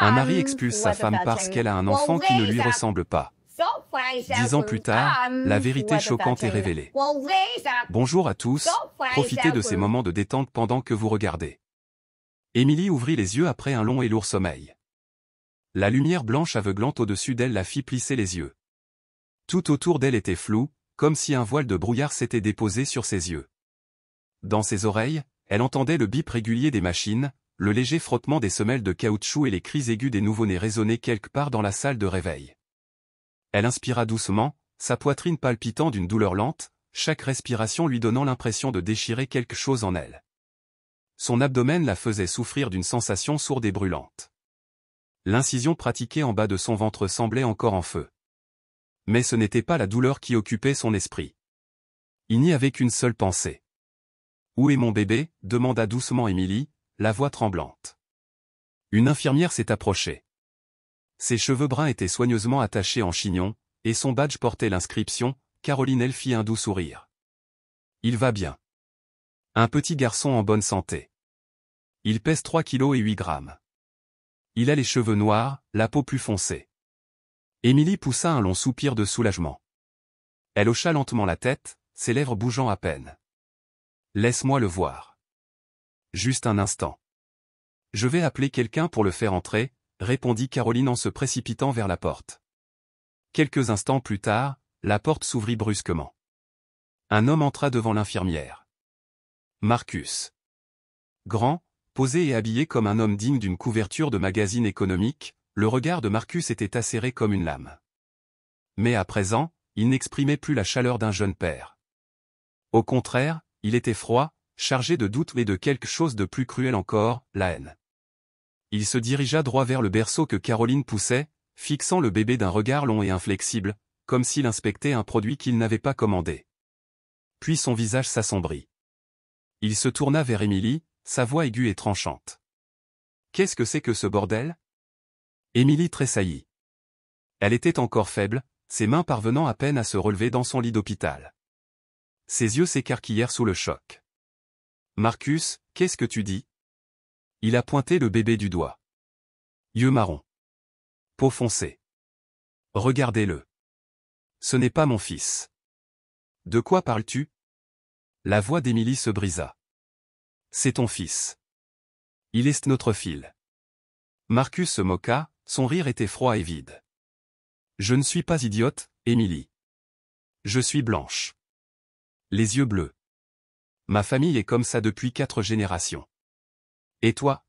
Un mari expulse sa femme parce qu'elle a un enfant qui ne lui ressemble pas. 10 ans plus tard, la vérité choquante est révélée. Bonjour à tous, profitez de ces moments de détente pendant que vous regardez. Émilie ouvrit les yeux après un long et lourd sommeil. La lumière blanche aveuglante au-dessus d'elle la fit plisser les yeux. Tout autour d'elle était flou, comme si un voile de brouillard s'était déposé sur ses yeux. Dans ses oreilles, elle entendait le bip régulier des machines, le léger frottement des semelles de caoutchouc et les cris aigus des nouveau-nés résonnaient quelque part dans la salle de réveil. Elle inspira doucement, sa poitrine palpitant d'une douleur lente, chaque respiration lui donnant l'impression de déchirer quelque chose en elle. Son abdomen la faisait souffrir d'une sensation sourde et brûlante. L'incision pratiquée en bas de son ventre semblait encore en feu. Mais ce n'était pas la douleur qui occupait son esprit. Il n'y avait qu'une seule pensée. « Où est mon bébé ?» demanda doucement Émilie, la voix tremblante. Une infirmière s'est approchée. Ses cheveux bruns étaient soigneusement attachés en chignon, et son badge portait l'inscription « Caroline ». Elle fit un doux sourire. Il va bien. Un petit garçon en bonne santé. Il pèse 3 kilos et 8 grammes. Il a les cheveux noirs, la peau plus foncée. Émilie poussa un long soupir de soulagement. Elle hocha lentement la tête, ses lèvres bougeant à peine. Laisse-moi le voir. Juste un instant. Je vais appeler quelqu'un pour le faire entrer, répondit Caroline en se précipitant vers la porte. Quelques instants plus tard, la porte s'ouvrit brusquement. Un homme entra devant l'infirmière. Marcus. Grand, posé et habillé comme un homme digne d'une couverture de magazine économique, le regard de Marcus était acéré comme une lame. Mais à présent, il n'exprimait plus la chaleur d'un jeune père. Au contraire, il était froid, chargé de doute et de quelque chose de plus cruel encore, la haine. Il se dirigea droit vers le berceau que Caroline poussait, fixant le bébé d'un regard long et inflexible, comme s'il inspectait un produit qu'il n'avait pas commandé. Puis son visage s'assombrit. Il se tourna vers Émilie, sa voix aiguë et tranchante. « Qu'est-ce que c'est que ce bordel ?» Émilie tressaillit. Elle était encore faible, ses mains parvenant à peine à se relever dans son lit d'hôpital. Ses yeux s'écarquillèrent sous le choc. « Marcus, qu'est-ce que tu dis ?» Il a pointé le bébé du doigt. Yeux marrons. Peau foncée. Regardez-le. Ce n'est pas mon fils. De quoi parles-tu ? La voix d'Émilie se brisa. C'est ton fils. Il est notre fil. Marcus se moqua, son rire était froid et vide. Je ne suis pas idiote, Émilie. Je suis blanche. Les yeux bleus. Ma famille est comme ça depuis 4 générations. Et toi ?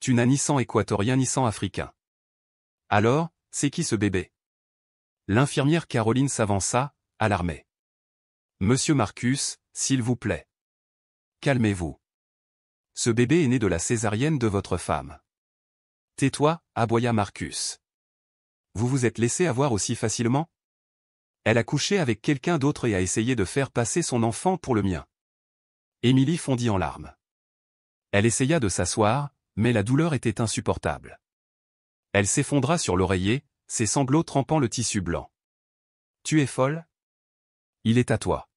Tu n'as ni sang équatorien ni sang africain. Alors, c'est qui ce bébé ? L'infirmière Caroline s'avança, alarmée. Monsieur Marcus, s'il vous plaît. Calmez-vous. Ce bébé est né de la césarienne de votre femme. Tais-toi, aboya Marcus. Vous vous êtes laissé avoir aussi facilement ? Elle a couché avec quelqu'un d'autre et a essayé de faire passer son enfant pour le mien. Émilie fondit en larmes. Elle essaya de s'asseoir, mais la douleur était insupportable. Elle s'effondra sur l'oreiller, ses sanglots trempant le tissu blanc. Tu es folle ? Il est à toi.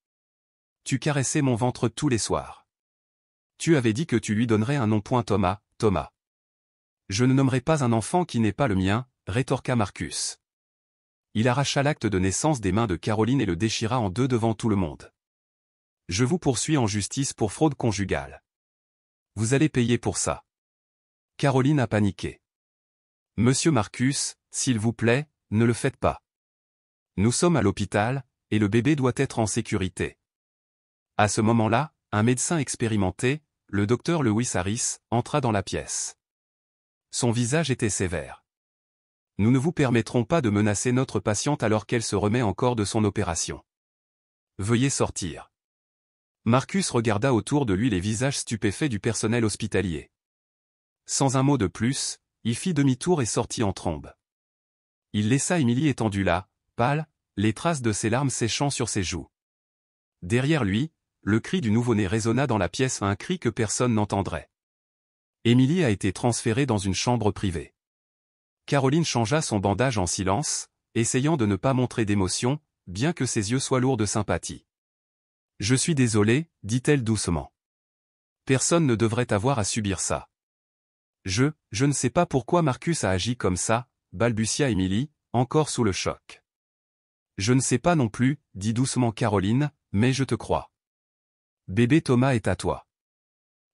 Tu caressais mon ventre tous les soirs. Tu avais dit que tu lui donnerais un nom. Thomas, Thomas. Je ne nommerai pas un enfant qui n'est pas le mien, rétorqua Marcus. Il arracha l'acte de naissance des mains de Caroline et le déchira en deux devant tout le monde. Je vous poursuis en justice pour fraude conjugale. Vous allez payer pour ça. Caroline a paniqué. Monsieur Marcus, s'il vous plaît, ne le faites pas. Nous sommes à l'hôpital, et le bébé doit être en sécurité. À ce moment-là, un médecin expérimenté, le docteur Lewis Harris, entra dans la pièce. Son visage était sévère. Nous ne vous permettrons pas de menacer notre patiente alors qu'elle se remet encore de son opération. Veuillez sortir. Marcus regarda autour de lui les visages stupéfaits du personnel hospitalier. Sans un mot de plus, il fit demi-tour et sortit en trombe. Il laissa Émilie étendue là, pâle, les traces de ses larmes séchant sur ses joues. Derrière lui, le cri du nouveau-né résonna dans la pièce, un cri que personne n'entendrait. Émilie a été transférée dans une chambre privée. Caroline changea son bandage en silence, essayant de ne pas montrer d'émotion, bien que ses yeux soient lourds de sympathie. « Je suis désolée, dit-elle doucement. Personne ne devrait avoir à subir ça. Je ne sais pas pourquoi Marcus a agi comme ça, balbutia Émilie, encore sous le choc. Je ne sais pas non plus, dit doucement Caroline, mais je te crois. Bébé Thomas est à toi.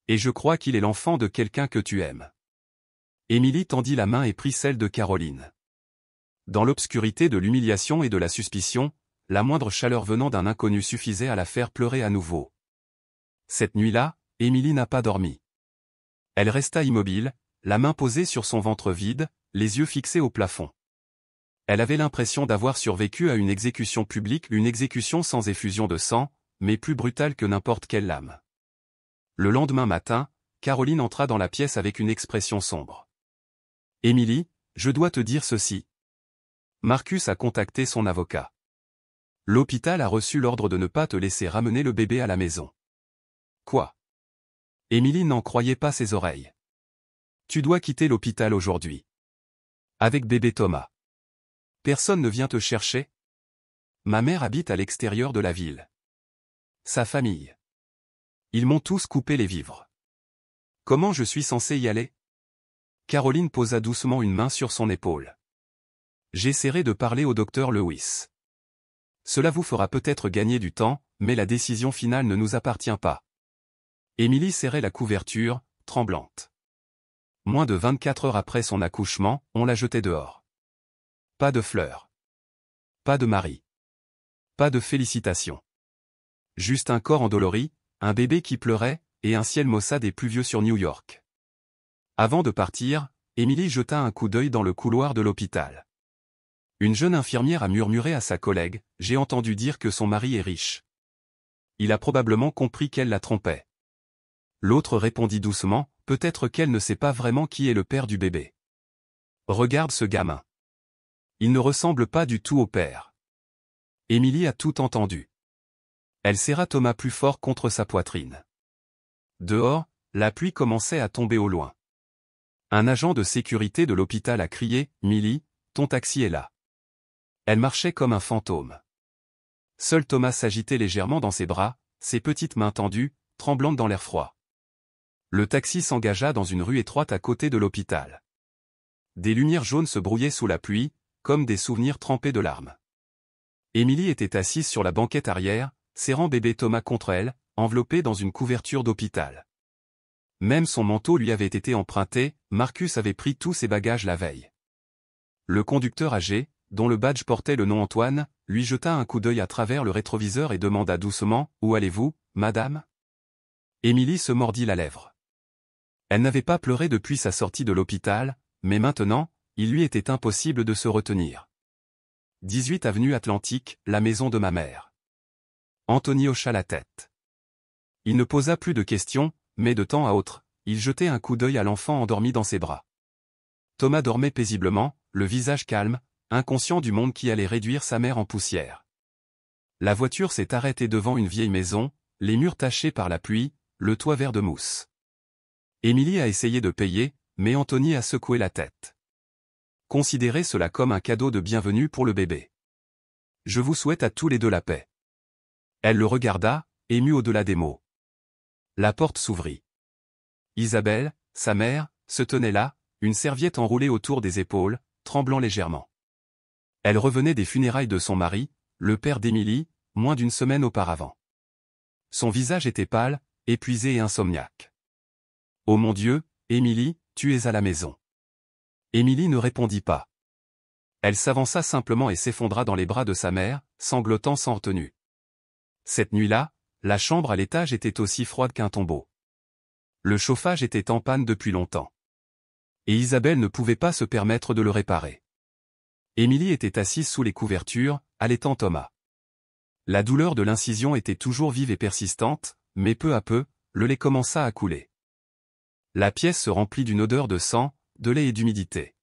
Et je crois qu'il est l'enfant de quelqu'un que tu aimes. Émilie tendit la main et prit celle de Caroline. Dans l'obscurité de l'humiliation et de la suspicion, la moindre chaleur venant d'un inconnu suffisait à la faire pleurer à nouveau. Cette nuit-là, Émilie n'a pas dormi. Elle resta immobile, la main posée sur son ventre vide, les yeux fixés au plafond. Elle avait l'impression d'avoir survécu à une exécution publique, une exécution sans effusion de sang, mais plus brutale que n'importe quelle lame. Le lendemain matin, Caroline entra dans la pièce avec une expression sombre. « Émilie, je dois te dire ceci. Marcus a contacté son avocat. L'hôpital a reçu l'ordre de ne pas te laisser ramener le bébé à la maison. » Quoi? Émilie n'en croyait pas ses oreilles. « Tu dois quitter l'hôpital aujourd'hui. Avec bébé Thomas. Personne ne vient te chercher? Ma mère habite à l'extérieur de la ville. Sa famille. Ils m'ont tous coupé les vivres. Comment je suis censé y aller? » Caroline posa doucement une main sur son épaule. « J'essaierai de parler au docteur Lewis. Cela vous fera peut-être gagner du temps, mais la décision finale ne nous appartient pas. » Émilie serrait la couverture, tremblante. Moins de 24 heures après son accouchement, on la jetait dehors. Pas de fleurs. Pas de mari. Pas de félicitations. Juste un corps endolori, un bébé qui pleurait, et un ciel maussade et pluvieux sur New York. Avant de partir, Émilie jeta un coup d'œil dans le couloir de l'hôpital. Une jeune infirmière a murmuré à sa collègue, « J'ai entendu dire que son mari est riche. » Il a probablement compris qu'elle la trompait. L'autre répondit doucement, « Peut-être qu'elle ne sait pas vraiment qui est le père du bébé. Regarde ce gamin. Il ne ressemble pas du tout au père. » Émilie a tout entendu. Elle serra Thomas plus fort contre sa poitrine. Dehors, la pluie commençait à tomber au loin. Un agent de sécurité de l'hôpital a crié, « Millie, ton taxi est là. » Elle marchait comme un fantôme. Seul Thomas s'agitait légèrement dans ses bras, ses petites mains tendues, tremblantes dans l'air froid. Le taxi s'engagea dans une rue étroite à côté de l'hôpital. Des lumières jaunes se brouillaient sous la pluie, comme des souvenirs trempés de larmes. Émilie était assise sur la banquette arrière, serrant bébé Thomas contre elle, enveloppé dans une couverture d'hôpital. Même son manteau lui avait été emprunté, Marcus avait pris tous ses bagages la veille. Le conducteur âgé, dont le badge portait le nom Antoine, lui jeta un coup d'œil à travers le rétroviseur et demanda doucement, « Où allez-vous, madame ?» Émilie se mordit la lèvre. Elle n'avait pas pleuré depuis sa sortie de l'hôpital, mais maintenant, il lui était impossible de se retenir. 18 avenue Atlantique, la maison de ma mère. Anthony hocha la tête. Il ne posa plus de questions, mais de temps à autre, il jetait un coup d'œil à l'enfant endormi dans ses bras. Thomas dormait paisiblement, le visage calme, inconscient du monde qui allait réduire sa mère en poussière. La voiture s'est arrêtée devant une vieille maison, les murs tachés par la pluie, le toit vert de mousse. Émilie a essayé de payer, mais Anthony a secoué la tête. Considérez cela comme un cadeau de bienvenue pour le bébé. Je vous souhaite à tous les deux la paix. Elle le regarda, émue au-delà des mots. La porte s'ouvrit. Isabelle, sa mère, se tenait là, une serviette enroulée autour des épaules, tremblant légèrement. Elle revenait des funérailles de son mari, le père d'Émilie, moins d'une semaine auparavant. Son visage était pâle, épuisé et insomniaque. « Oh mon Dieu, Émilie, tu es à la maison. » Émilie ne répondit pas. Elle s'avança simplement et s'effondra dans les bras de sa mère, sanglotant sans retenue. Cette nuit-là, la chambre à l'étage était aussi froide qu'un tombeau. Le chauffage était en panne depuis longtemps. Et Isabelle ne pouvait pas se permettre de le réparer. Émilie était assise sous les couvertures, allaitant Thomas. La douleur de l'incision était toujours vive et persistante, mais peu à peu, le lait commença à couler. La pièce se remplit d'une odeur de sang, de lait et d'humidité.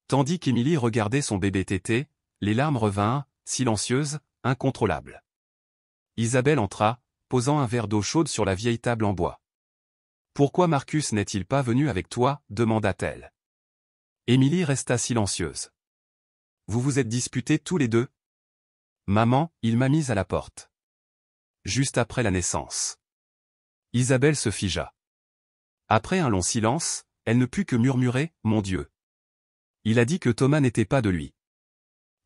Tandis qu'Émilie regardait son bébé tété, les larmes revinrent, silencieuses, incontrôlables. Isabelle entra, posant un verre d'eau chaude sur la vieille table en bois. « Pourquoi Marcus n'est-il pas venu avec toi ?» demanda-t-elle. Émilie resta silencieuse. « Vous vous êtes disputés tous les deux ?»« Maman, il m'a mise à la porte. » Juste après la naissance. Isabelle se figea. Après un long silence, elle ne put que murmurer « Mon Dieu !» Il a dit que Thomas n'était pas de lui.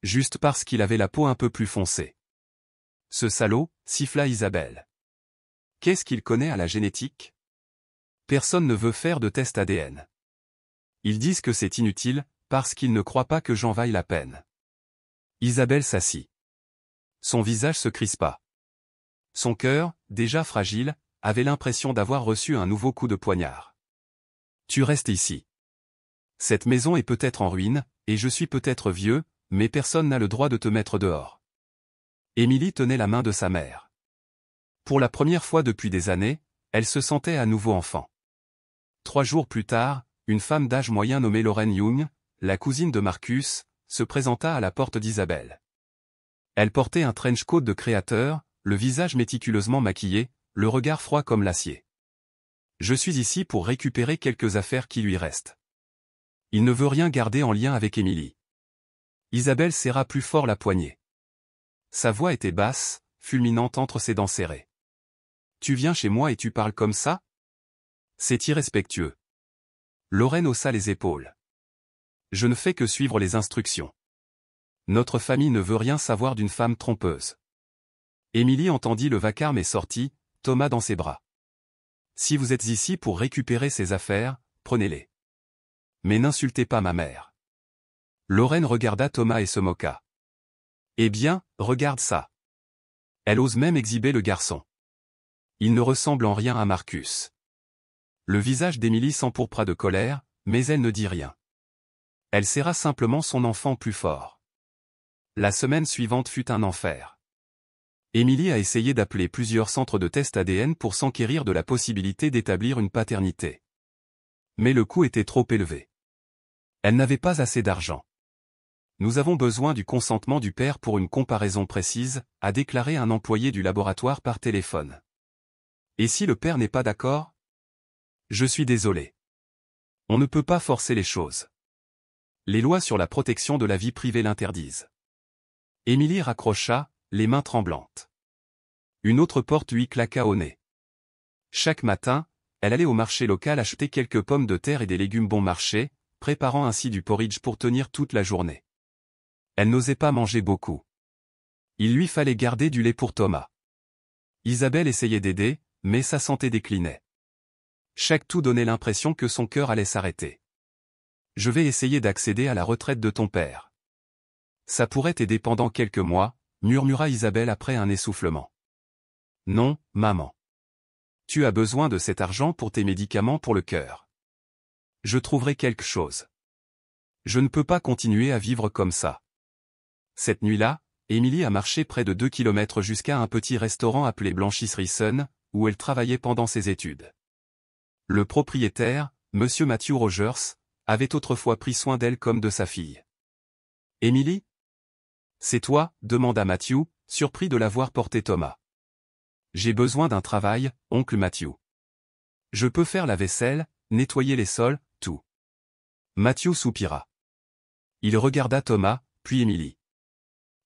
Juste parce qu'il avait la peau un peu plus foncée. Ce salaud, siffla Isabelle. Qu'est-ce qu'il connaît à la génétique? Personne ne veut faire de test ADN. Ils disent que c'est inutile, parce qu'ils ne croient pas que j'en vaille la peine. Isabelle s'assit. Son visage se crispa. Son cœur, déjà fragile, avait l'impression d'avoir reçu un nouveau coup de poignard. Tu restes ici. Cette maison est peut-être en ruine, et je suis peut-être vieux, mais personne n'a le droit de te mettre dehors. Émilie tenait la main de sa mère. Pour la première fois depuis des années, elle se sentait à nouveau enfant. 3 jours plus tard, une femme d'âge moyen nommée Lauren Young, la cousine de Marcus, se présenta à la porte d'Isabelle. Elle portait un trench coat de créateur, le visage méticuleusement maquillé, le regard froid comme l'acier. Je suis ici pour récupérer quelques affaires qui lui restent. Il ne veut rien garder en lien avec Émilie. Isabelle serra plus fort la poignée. Sa voix était basse, fulminante entre ses dents serrées. Tu viens chez moi et tu parles comme ça? C'est irrespectueux. Lauren haussa les épaules. Je ne fais que suivre les instructions. Notre famille ne veut rien savoir d'une femme trompeuse. Émilie entendit le vacarme et sortit, Thomas dans ses bras. Si vous êtes ici pour récupérer ces affaires, prenez-les. Mais n'insultez pas ma mère. Lauren regarda Thomas et se moqua. Eh bien, regarde ça. Elle ose même exhiber le garçon. Il ne ressemble en rien à Marcus. Le visage d'Émilie s'empourpra de colère, mais elle ne dit rien. Elle serra simplement son enfant plus fort. La semaine suivante fut un enfer. Émilie a essayé d'appeler plusieurs centres de tests ADN pour s'enquérir de la possibilité d'établir une paternité. Mais le coût était trop élevé. Elle n'avait pas assez d'argent. Nous avons besoin du consentement du père pour une comparaison précise, a déclaré un employé du laboratoire par téléphone. Et si le père n'est pas d'accord? Je suis désolé. On ne peut pas forcer les choses. Les lois sur la protection de la vie privée l'interdisent. Émilie raccrocha, les mains tremblantes. Une autre porte lui claqua au nez. Chaque matin, elle allait au marché local acheter quelques pommes de terre et des légumes bon marché, préparant ainsi du porridge pour tenir toute la journée. Elle n'osait pas manger beaucoup. Il lui fallait garder du lait pour Thomas. Isabelle essayait d'aider, mais sa santé déclinait. Chaque toux donnait l'impression que son cœur allait s'arrêter. Je vais essayer d'accéder à la retraite de ton père. Ça pourrait t'aider pendant quelques mois, murmura Isabelle après un essoufflement. Non, maman. Tu as besoin de cet argent pour tes médicaments pour le cœur. Je trouverai quelque chose. Je ne peux pas continuer à vivre comme ça. Cette nuit-là, Émilie a marché près de 2 kilomètres jusqu'à un petit restaurant appelé Blanchisserie Sun, où elle travaillait pendant ses études. Le propriétaire, Monsieur Matthew Rogers, avait autrefois pris soin d'elle comme de sa fille. « Émilie ? C'est toi ?» demanda Matthew, surpris de la voir porter Thomas. « J'ai besoin d'un travail, oncle Matthew. Je peux faire la vaisselle, nettoyer les sols, tout. » Matthew soupira. Il regarda Thomas, puis Émilie.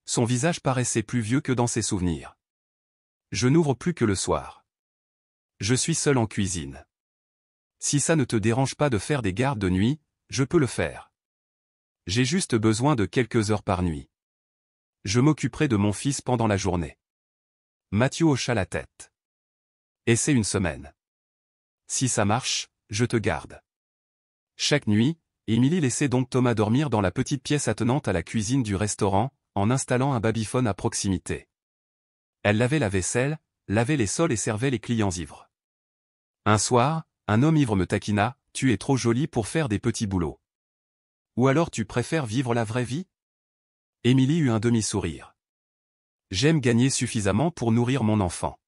Son visage paraissait plus vieux que dans ses souvenirs. « Je n'ouvre plus que le soir. Je suis seul en cuisine. Si ça ne te dérange pas de faire des gardes de nuit, je peux le faire. J'ai juste besoin de quelques heures par nuit. Je m'occuperai de mon fils pendant la journée. » Matthew hocha la tête. « Essaie une semaine. Si ça marche, je te garde. » Chaque nuit, Émilie laissait donc Thomas dormir dans la petite pièce attenante à la cuisine du restaurant, en installant un babyphone à proximité. Elle lavait la vaisselle, lavait les sols et servait les clients ivres. Un soir, un homme ivre me taquina, « Tu es trop jolie pour faire des petits boulots. Ou alors tu préfères vivre la vraie vie ?» Émilie eut un demi-sourire. « J'aime gagner suffisamment pour nourrir mon enfant. »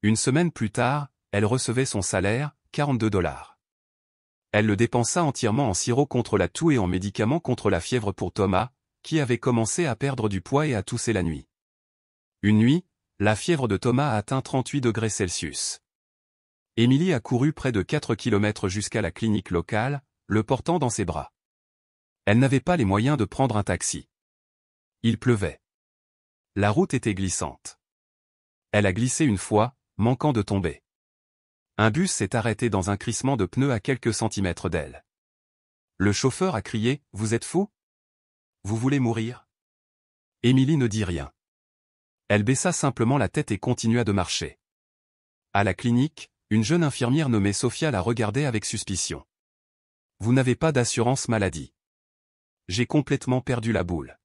Une semaine plus tard, elle recevait son salaire, $42. Elle le dépensa entièrement en sirop contre la toux et en médicaments contre la fièvre pour Thomas, qui avait commencé à perdre du poids et à tousser la nuit. Une nuit, la fièvre de Thomas a atteint 38 degrés Celsius. Émilie a couru près de 4 kilomètres jusqu'à la clinique locale, le portant dans ses bras. Elle n'avait pas les moyens de prendre un taxi. Il pleuvait. La route était glissante. Elle a glissé une fois, manquant de tomber. Un bus s'est arrêté dans un crissement de pneus à quelques centimètres d'elle. Le chauffeur a crié « Vous êtes fou? Vous voulez mourir ?» Émilie ne dit rien. Elle baissa simplement la tête et continua de marcher. À la clinique, une jeune infirmière nommée Sophia la regardait avec suspicion. « Vous n'avez pas d'assurance maladie. » « J'ai complètement perdu la boule.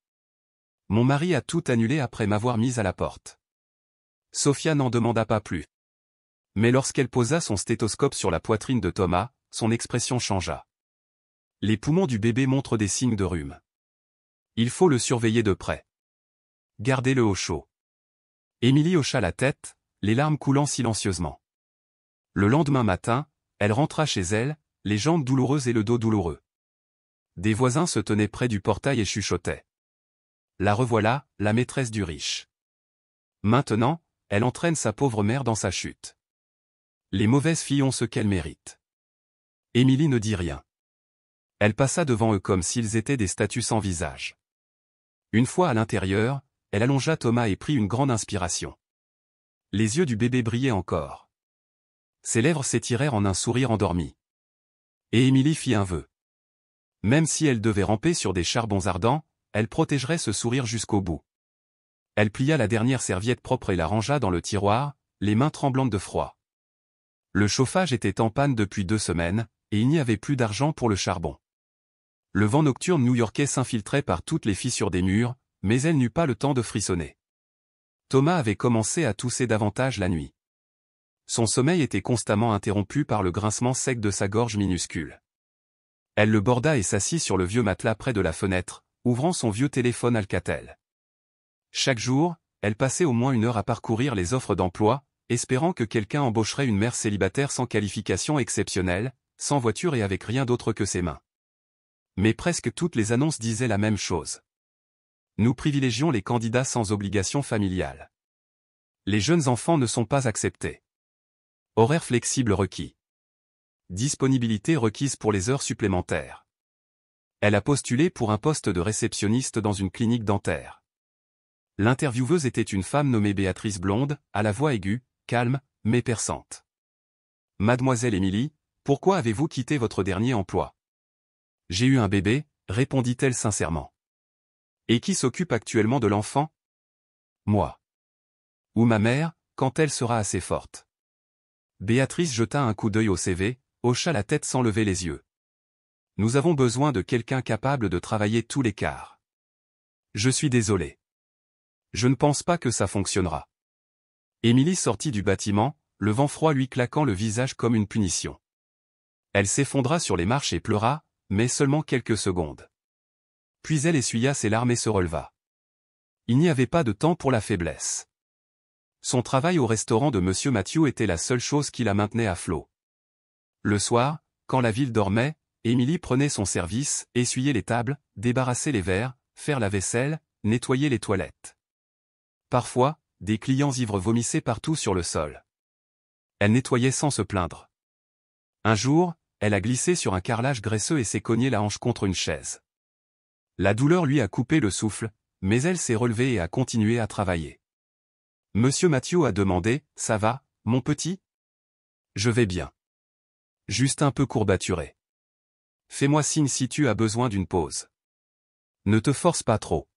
Mon mari a tout annulé après m'avoir mise à la porte. » Sophia n'en demanda pas plus. Mais lorsqu'elle posa son stéthoscope sur la poitrine de Thomas, son expression changea. Les poumons du bébé montrent des signes de rhume. Il faut le surveiller de près. Gardez-le au chaud. Émilie hocha la tête, les larmes coulant silencieusement. Le lendemain matin, elle rentra chez elle, les jambes douloureuses et le dos douloureux. Des voisins se tenaient près du portail et chuchotaient. La revoilà, la maîtresse du riche. Maintenant, elle entraîne sa pauvre mère dans sa chute. Les mauvaises filles ont ce qu'elles méritent. Émilie ne dit rien. Elle passa devant eux comme s'ils étaient des statues sans visage. Une fois à l'intérieur, elle allongea Thomas et prit une grande inspiration. Les yeux du bébé brillaient encore. Ses lèvres s'étirèrent en un sourire endormi. Et Émilie fit un vœu. Même si elle devait ramper sur des charbons ardents, elle protégerait ce sourire jusqu'au bout. Elle plia la dernière serviette propre et la rangea dans le tiroir, les mains tremblantes de froid. Le chauffage était en panne depuis 2 semaines, et il n'y avait plus d'argent pour le charbon. Le vent nocturne new-yorkais s'infiltrait par toutes les fissures des murs, mais elle n'eut pas le temps de frissonner. Thomas avait commencé à tousser davantage la nuit. Son sommeil était constamment interrompu par le grincement sec de sa gorge minuscule. Elle le borda et s'assit sur le vieux matelas près de la fenêtre, ouvrant son vieux téléphone Alcatel. Chaque jour, elle passait au moins 1 heure à parcourir les offres d'emploi, espérant que quelqu'un embaucherait une mère célibataire sans qualification exceptionnelle, sans voiture et avec rien d'autre que ses mains. Mais presque toutes les annonces disaient la même chose. Nous privilégions les candidats sans obligation familiale. Les jeunes enfants ne sont pas acceptés. Horaire flexible requis. Disponibilité requise pour les heures supplémentaires. Elle a postulé pour un poste de réceptionniste dans une clinique dentaire. L'intervieweuse était une femme nommée Béatrice Blonde, à la voix aiguë, calme, mais perçante. « Mademoiselle Émilie, pourquoi avez-vous quitté votre dernier emploi ? » « J'ai eu un bébé, répondit-elle sincèrement. »« Et qui s'occupe actuellement de l'enfant ? » ?»« Moi. »« Ou ma mère, quand elle sera assez forte. » Béatrice jeta un coup d'œil au CV, hocha la tête sans lever les yeux. « Nous avons besoin de quelqu'un capable de travailler tous les quarts. »« Je suis désolé. Je ne pense pas que ça fonctionnera. » Émilie sortit du bâtiment, le vent froid lui claquant le visage comme une punition. Elle s'effondra sur les marches et pleura, mais seulement quelques secondes. Puis elle essuya ses larmes et se releva. Il n'y avait pas de temps pour la faiblesse. Son travail au restaurant de Monsieur Mathieu était la seule chose qui la maintenait à flot. Le soir, quand la ville dormait, Émilie prenait son service, essuyait les tables, débarrassait les verres, faire la vaisselle, nettoyer les toilettes. Parfois, des clients ivres vomissaient partout sur le sol. Elle nettoyait sans se plaindre. Un jour, elle a glissé sur un carrelage graisseux et s'est cogné la hanche contre une chaise. La douleur lui a coupé le souffle, mais elle s'est relevée et a continué à travailler. Monsieur Mathieu a demandé « Ça va, mon petit ?» « Je vais bien. Juste un peu courbaturé. Fais-moi signe si tu as besoin d'une pause. Ne te force pas trop. »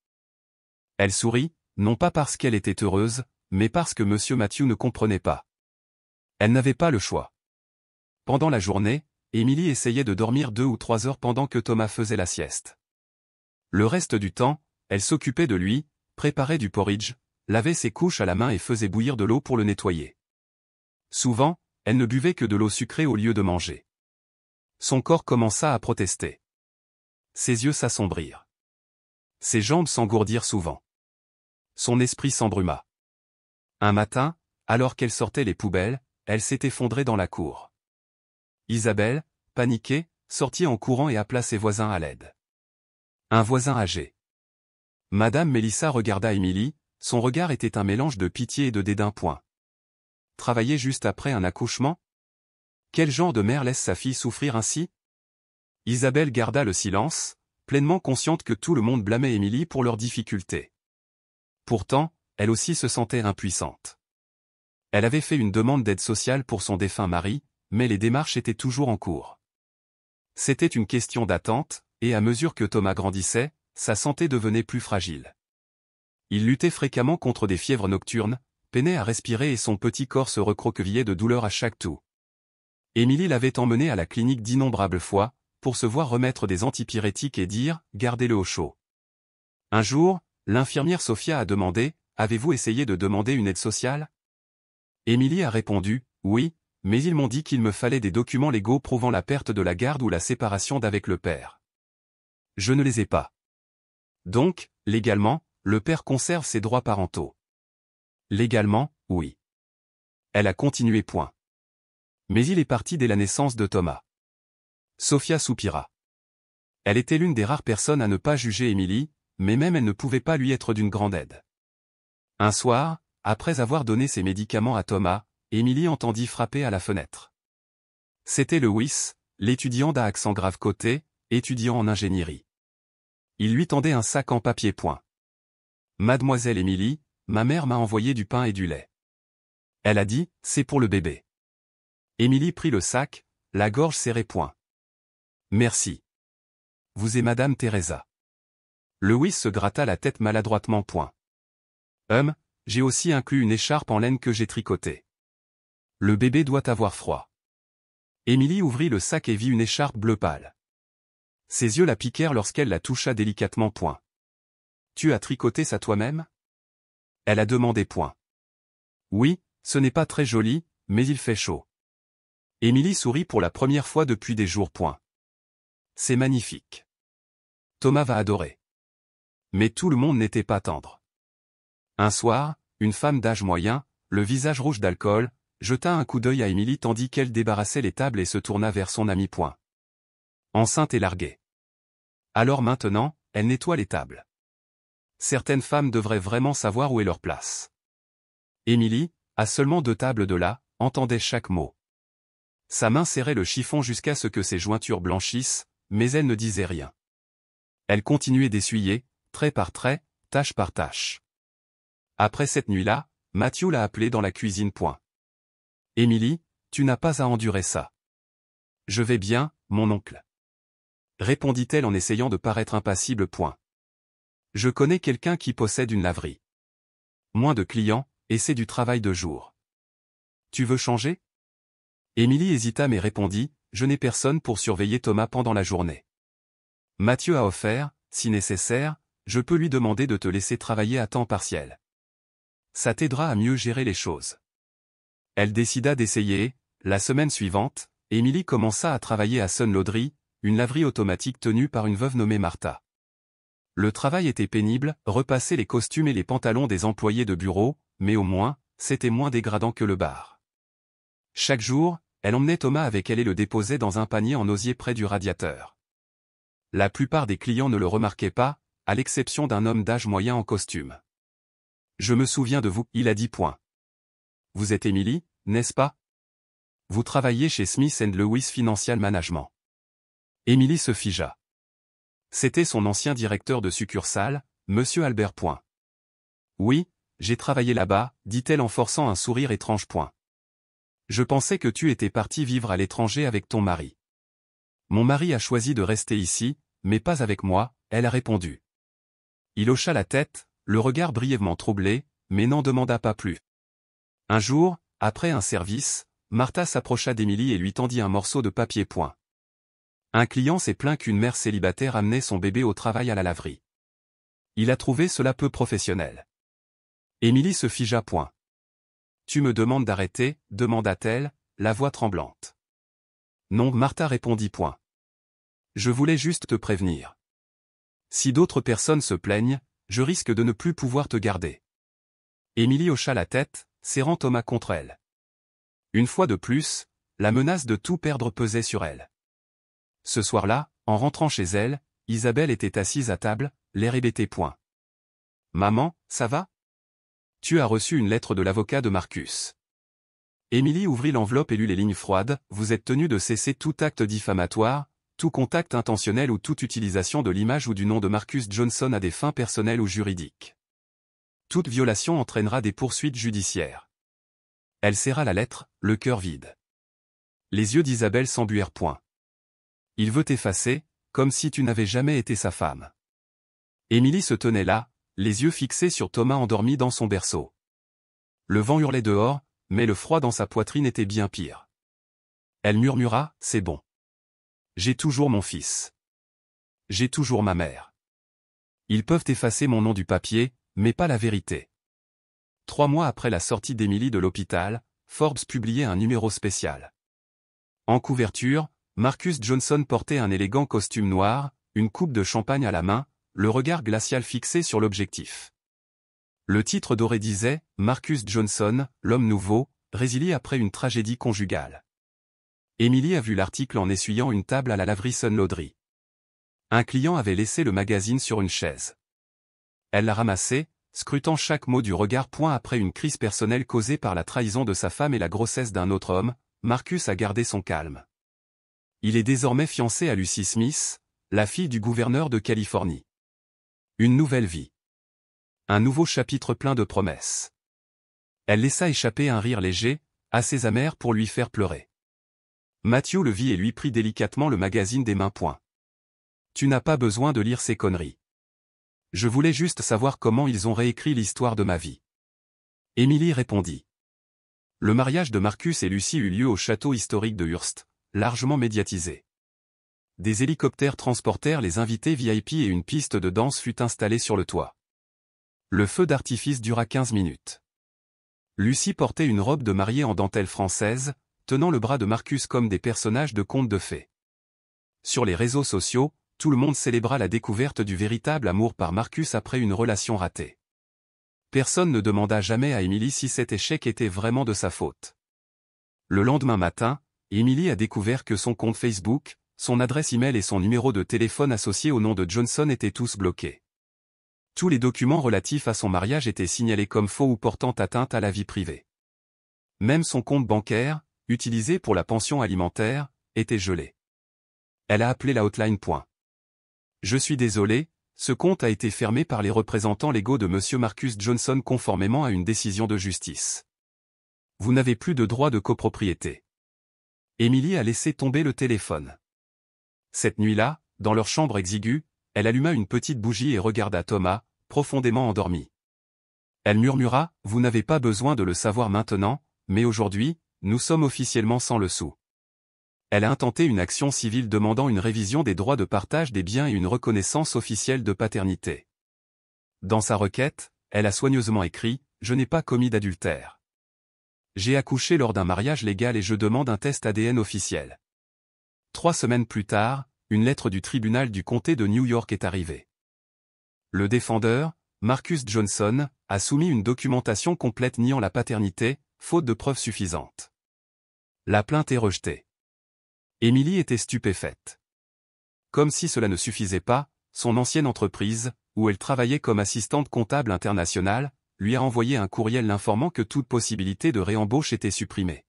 Elle sourit, non pas parce qu'elle était heureuse, mais parce que Monsieur Mathieu ne comprenait pas. Elle n'avait pas le choix. Pendant la journée, Émilie essayait de dormir 2 ou 3 heures pendant que Thomas faisait la sieste. Le reste du temps, elle s'occupait de lui, préparait du porridge, lavait ses couches à la main et faisait bouillir de l'eau pour le nettoyer. Souvent, elle ne buvait que de l'eau sucrée au lieu de manger. Son corps commença à protester. Ses yeux s'assombrirent. Ses jambes s'engourdirent souvent. Son esprit s'embruma. Un matin, alors qu'elle sortait les poubelles, elle s'est effondrée dans la cour. Isabelle, paniquée, sortit en courant et appela ses voisins à l'aide. Un voisin âgé. Madame Mélissa regarda Émilie, son regard était un mélange de pitié et de dédain. Travailler juste après un accouchement ? Quel genre de mère laisse sa fille souffrir ainsi ? Isabelle garda le silence, pleinement consciente que tout le monde blâmait Émilie pour leurs difficultés. Pourtant, elle aussi se sentait impuissante. Elle avait fait une demande d'aide sociale pour son défunt mari, mais les démarches étaient toujours en cours. C'était une question d'attente, et à mesure que Thomas grandissait, sa santé devenait plus fragile. Il luttait fréquemment contre des fièvres nocturnes, peinait à respirer et son petit corps se recroquevillait de douleur à chaque toux. Émilie l'avait emmené à la clinique d'innombrables fois, pour se voir remettre des antipyrétiques et dire « gardez-le au chaud ». Un jour, l'infirmière Sophia a demandé « avez-vous essayé de demander une aide sociale ?» Émilie a répondu « oui, mais ils m'ont dit qu'il me fallait des documents légaux prouvant la perte de la garde ou la séparation d'avec le père. Je ne les ai pas. Donc, légalement, le père conserve ses droits parentaux. Légalement, oui. » Elle a continué point. Mais il est parti dès la naissance de Thomas. Sophia soupira. Elle était l'une des rares personnes à ne pas juger Émilie, mais même elle ne pouvait pas lui être d'une grande aide. Un soir, après avoir donné ses médicaments à Thomas, Émilie entendit frapper à la fenêtre. C'était Lewis, l'étudiant d'à accent grave côté, étudiant en ingénierie. Il lui tendait un sac en papier point. « Mademoiselle Émilie, ma mère m'a envoyé du pain et du lait. » Elle a dit, « c'est pour le bébé. » Émilie prit le sac, la gorge serrée point. « Merci. Vous et Madame Teresa. » Lewis se gratta la tête maladroitement point. « J'ai aussi inclus une écharpe en laine que j'ai tricotée. Le bébé doit avoir froid. » Émilie ouvrit le sac et vit une écharpe bleu pâle. Ses yeux la piquèrent lorsqu'elle la toucha délicatement point. « Tu as tricoté ça toi-même » Elle a demandé point. « Oui, ce n'est pas très joli, mais il fait chaud. » Émilie sourit pour la première fois depuis des jours point. « C'est magnifique. Thomas va adorer. » Mais tout le monde n'était pas tendre. Un soir, une femme d'âge moyen, le visage rouge d'alcool, jeta un coup d'œil à Émilie tandis qu'elle débarrassait les tables et se tourna vers son ami point. Enceinte et larguée. Alors maintenant, elle nettoie les tables. Certaines femmes devraient vraiment savoir où est leur place. Émilie, à seulement 2 tables de là, entendait chaque mot. Sa main serrait le chiffon jusqu'à ce que ses jointures blanchissent, mais elle ne disait rien. Elle continuait d'essuyer, trait par trait, tâche par tâche. Après cette nuit-là, Mathieu l'a appelée dans la cuisine point. « Émilie, tu n'as pas à endurer ça. »« Je vais bien, mon oncle. » Répondit-elle en essayant de paraître impassible point. « Je connais quelqu'un qui possède une laverie. Moins de clients, et c'est du travail de jour. Tu veux changer ?» Émilie hésita mais répondit, « Je n'ai personne pour surveiller Thomas pendant la journée. » Mathieu a offert, si nécessaire, je peux lui demander de te laisser travailler à temps partiel. Ça t'aidera à mieux gérer les choses. Elle décida d'essayer. La semaine suivante, Émilie commença à travailler à Sun Laundry, une laverie automatique tenue par une veuve nommée Martha. Le travail était pénible, repasser les costumes et les pantalons des employés de bureau, mais au moins, c'était moins dégradant que le bar. Chaque jour, elle emmenait Thomas avec elle et le déposait dans un panier en osier près du radiateur. La plupart des clients ne le remarquaient pas, à l'exception d'un homme d'âge moyen en costume. « Je me souviens de vous, » il a dit point. « Vous êtes Émilie, n'est-ce pas? Vous travaillez chez Smith & Lewis Financial Management. » Émilie se figea. C'était son ancien directeur de succursale, Monsieur Albert point. « Oui, j'ai travaillé là-bas, dit-elle en forçant un sourire étrange point. « Je pensais que tu étais parti vivre à l'étranger avec ton mari. »« Mon mari a choisi de rester ici, mais pas avec moi, » elle a répondu. Il hocha la tête, le regard brièvement troublé, mais n'en demanda pas plus. Un jour, après un service, Martha s'approcha d'Émilie et lui tendit un morceau de papier point. Un client s'est plaint qu'une mère célibataire amenait son bébé au travail à la laverie. Il a trouvé cela peu professionnel. Émilie se figea point. « Tu me demandes d'arrêter » demanda-t-elle, la voix tremblante. « Non, Martha répondit point. Je voulais juste te prévenir. Si d'autres personnes se plaignent, je risque de ne plus pouvoir te garder. » Émilie hocha la tête, serrant Thomas contre elle. Une fois de plus, la menace de tout perdre pesait sur elle. Ce soir-là, en rentrant chez elle, Isabelle était assise à table, l'air hébété point. « Maman, ça va? Tu as reçu une lettre de l'avocat de Marcus. » Émilie ouvrit l'enveloppe et lut les lignes froides. « Vous êtes tenu de cesser tout acte diffamatoire, tout contact intentionnel ou toute utilisation de l'image ou du nom de Marcus Johnson à des fins personnelles ou juridiques. Toute violation entraînera des poursuites judiciaires. Elle serra la lettre, le cœur vide. Les yeux d'Isabelle s'embuèrent point. Il veut t'effacer, comme si tu n'avais jamais été sa femme. Émilie se tenait là, les yeux fixés sur Thomas endormi dans son berceau. Le vent hurlait dehors, mais le froid dans sa poitrine était bien pire. Elle murmura, « C'est bon. J'ai toujours mon fils. J'ai toujours ma mère. Ils peuvent effacer mon nom du papier, mais pas la vérité. » 3 mois après la sortie d'Émilie de l'hôpital, Forbes publiait un numéro spécial. En couverture, Marcus Johnson portait un élégant costume noir, une coupe de champagne à la main, le regard glacial fixé sur l'objectif. Le titre doré disait « Marcus Johnson, l'homme nouveau, résilie après une tragédie conjugale ». Émilie a vu l'article en essuyant une table à la laverie Sun Laundry. Un client avait laissé le magazine sur une chaise. Elle l'a ramassé, scrutant chaque mot du regard. Après une crise personnelle causée par la trahison de sa femme et la grossesse d'un autre homme, Marcus a gardé son calme. Il est désormais fiancé à Lucy Smith, la fille du gouverneur de Californie. Une nouvelle vie. Un nouveau chapitre plein de promesses. Elle laissa échapper un rire léger, assez amer pour lui faire pleurer. Matthew le vit et lui prit délicatement le magazine des mains. Tu n'as pas besoin de lire ces conneries. Je voulais juste savoir comment ils ont réécrit l'histoire de ma vie. Émilie répondit. Le mariage de Marcus et Lucy eut lieu au château historique de Hearst, largement médiatisé. Des hélicoptères transportèrent les invités VIP et une piste de danse fut installée sur le toit. Le feu d'artifice dura 15 minutes. Lucy portait une robe de mariée en dentelle française, tenant le bras de Marcus comme des personnages de contes de fées. Sur les réseaux sociaux, tout le monde célébra la découverte du véritable amour par Marcus après une relation ratée. Personne ne demanda jamais à Émilie si cet échec était vraiment de sa faute. Le lendemain matin, Émilie a découvert que son compte Facebook, son adresse e-mail et son numéro de téléphone associé au nom de Johnson étaient tous bloqués. Tous les documents relatifs à son mariage étaient signalés comme faux ou portant atteinte à la vie privée. Même son compte bancaire, utilisé pour la pension alimentaire, était gelé. Elle a appelé la hotline. Je suis désolé, ce compte a été fermé par les représentants légaux de Monsieur Marcus Johnson conformément à une décision de justice. Vous n'avez plus de droit de copropriété. Émilie a laissé tomber le téléphone. Cette nuit-là, dans leur chambre exiguë, elle alluma une petite bougie et regarda Thomas, profondément endormi. Elle murmura, « Vous n'avez pas besoin de le savoir maintenant, mais aujourd'hui, nous sommes officiellement sans le sou. » Elle a intenté une action civile demandant une révision des droits de partage des biens et une reconnaissance officielle de paternité. Dans sa requête, elle a soigneusement écrit « Je n'ai pas commis d'adultère. J'ai accouché lors d'un mariage légal et je demande un test ADN officiel. » 3 semaines plus tard, une lettre du tribunal du comté de New York est arrivée. Le défendeur, Marcus Johnson, a soumis une documentation complète niant la paternité, faute de preuves suffisantes. La plainte est rejetée. Émilie était stupéfaite. Comme si cela ne suffisait pas, son ancienne entreprise, où elle travaillait comme assistante comptable internationale, lui a envoyé un courriel l'informant que toute possibilité de réembauche était supprimée.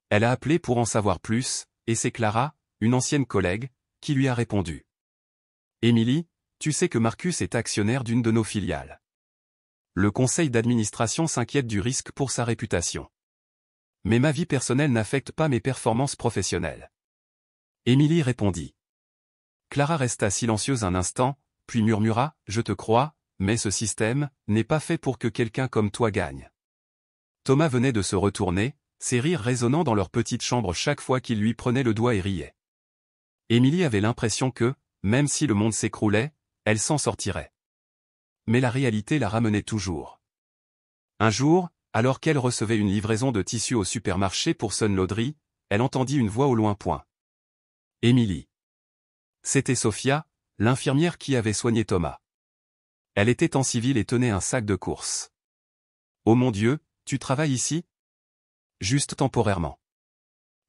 Elle a appelé pour en savoir plus, et c'est Clara, une ancienne collègue, qui lui a répondu. « Émilie, tu sais que Marcus est actionnaire d'une de nos filiales. Le conseil d'administration s'inquiète du risque pour sa réputation. Mais ma vie personnelle n'affecte pas mes performances professionnelles. » Émilie répondit. Clara resta silencieuse un instant, puis murmura, « Je te crois, mais ce système n'est pas fait pour que quelqu'un comme toi gagne. » Thomas venait de se retourner, ses rires résonnant dans leur petite chambre chaque fois qu'il lui prenait le doigt et riait. Émilie avait l'impression que, même si le monde s'écroulait, elle s'en sortirait. Mais la réalité la ramenait toujours. Un jour, alors qu'elle recevait une livraison de tissus au supermarché pour Sun Laundry, elle entendit une voix au loin. Émilie. C'était Sophia, l'infirmière qui avait soigné Thomas. Elle était en civil et tenait un sac de courses. « Oh mon Dieu, tu travailles ici ? » Juste temporairement.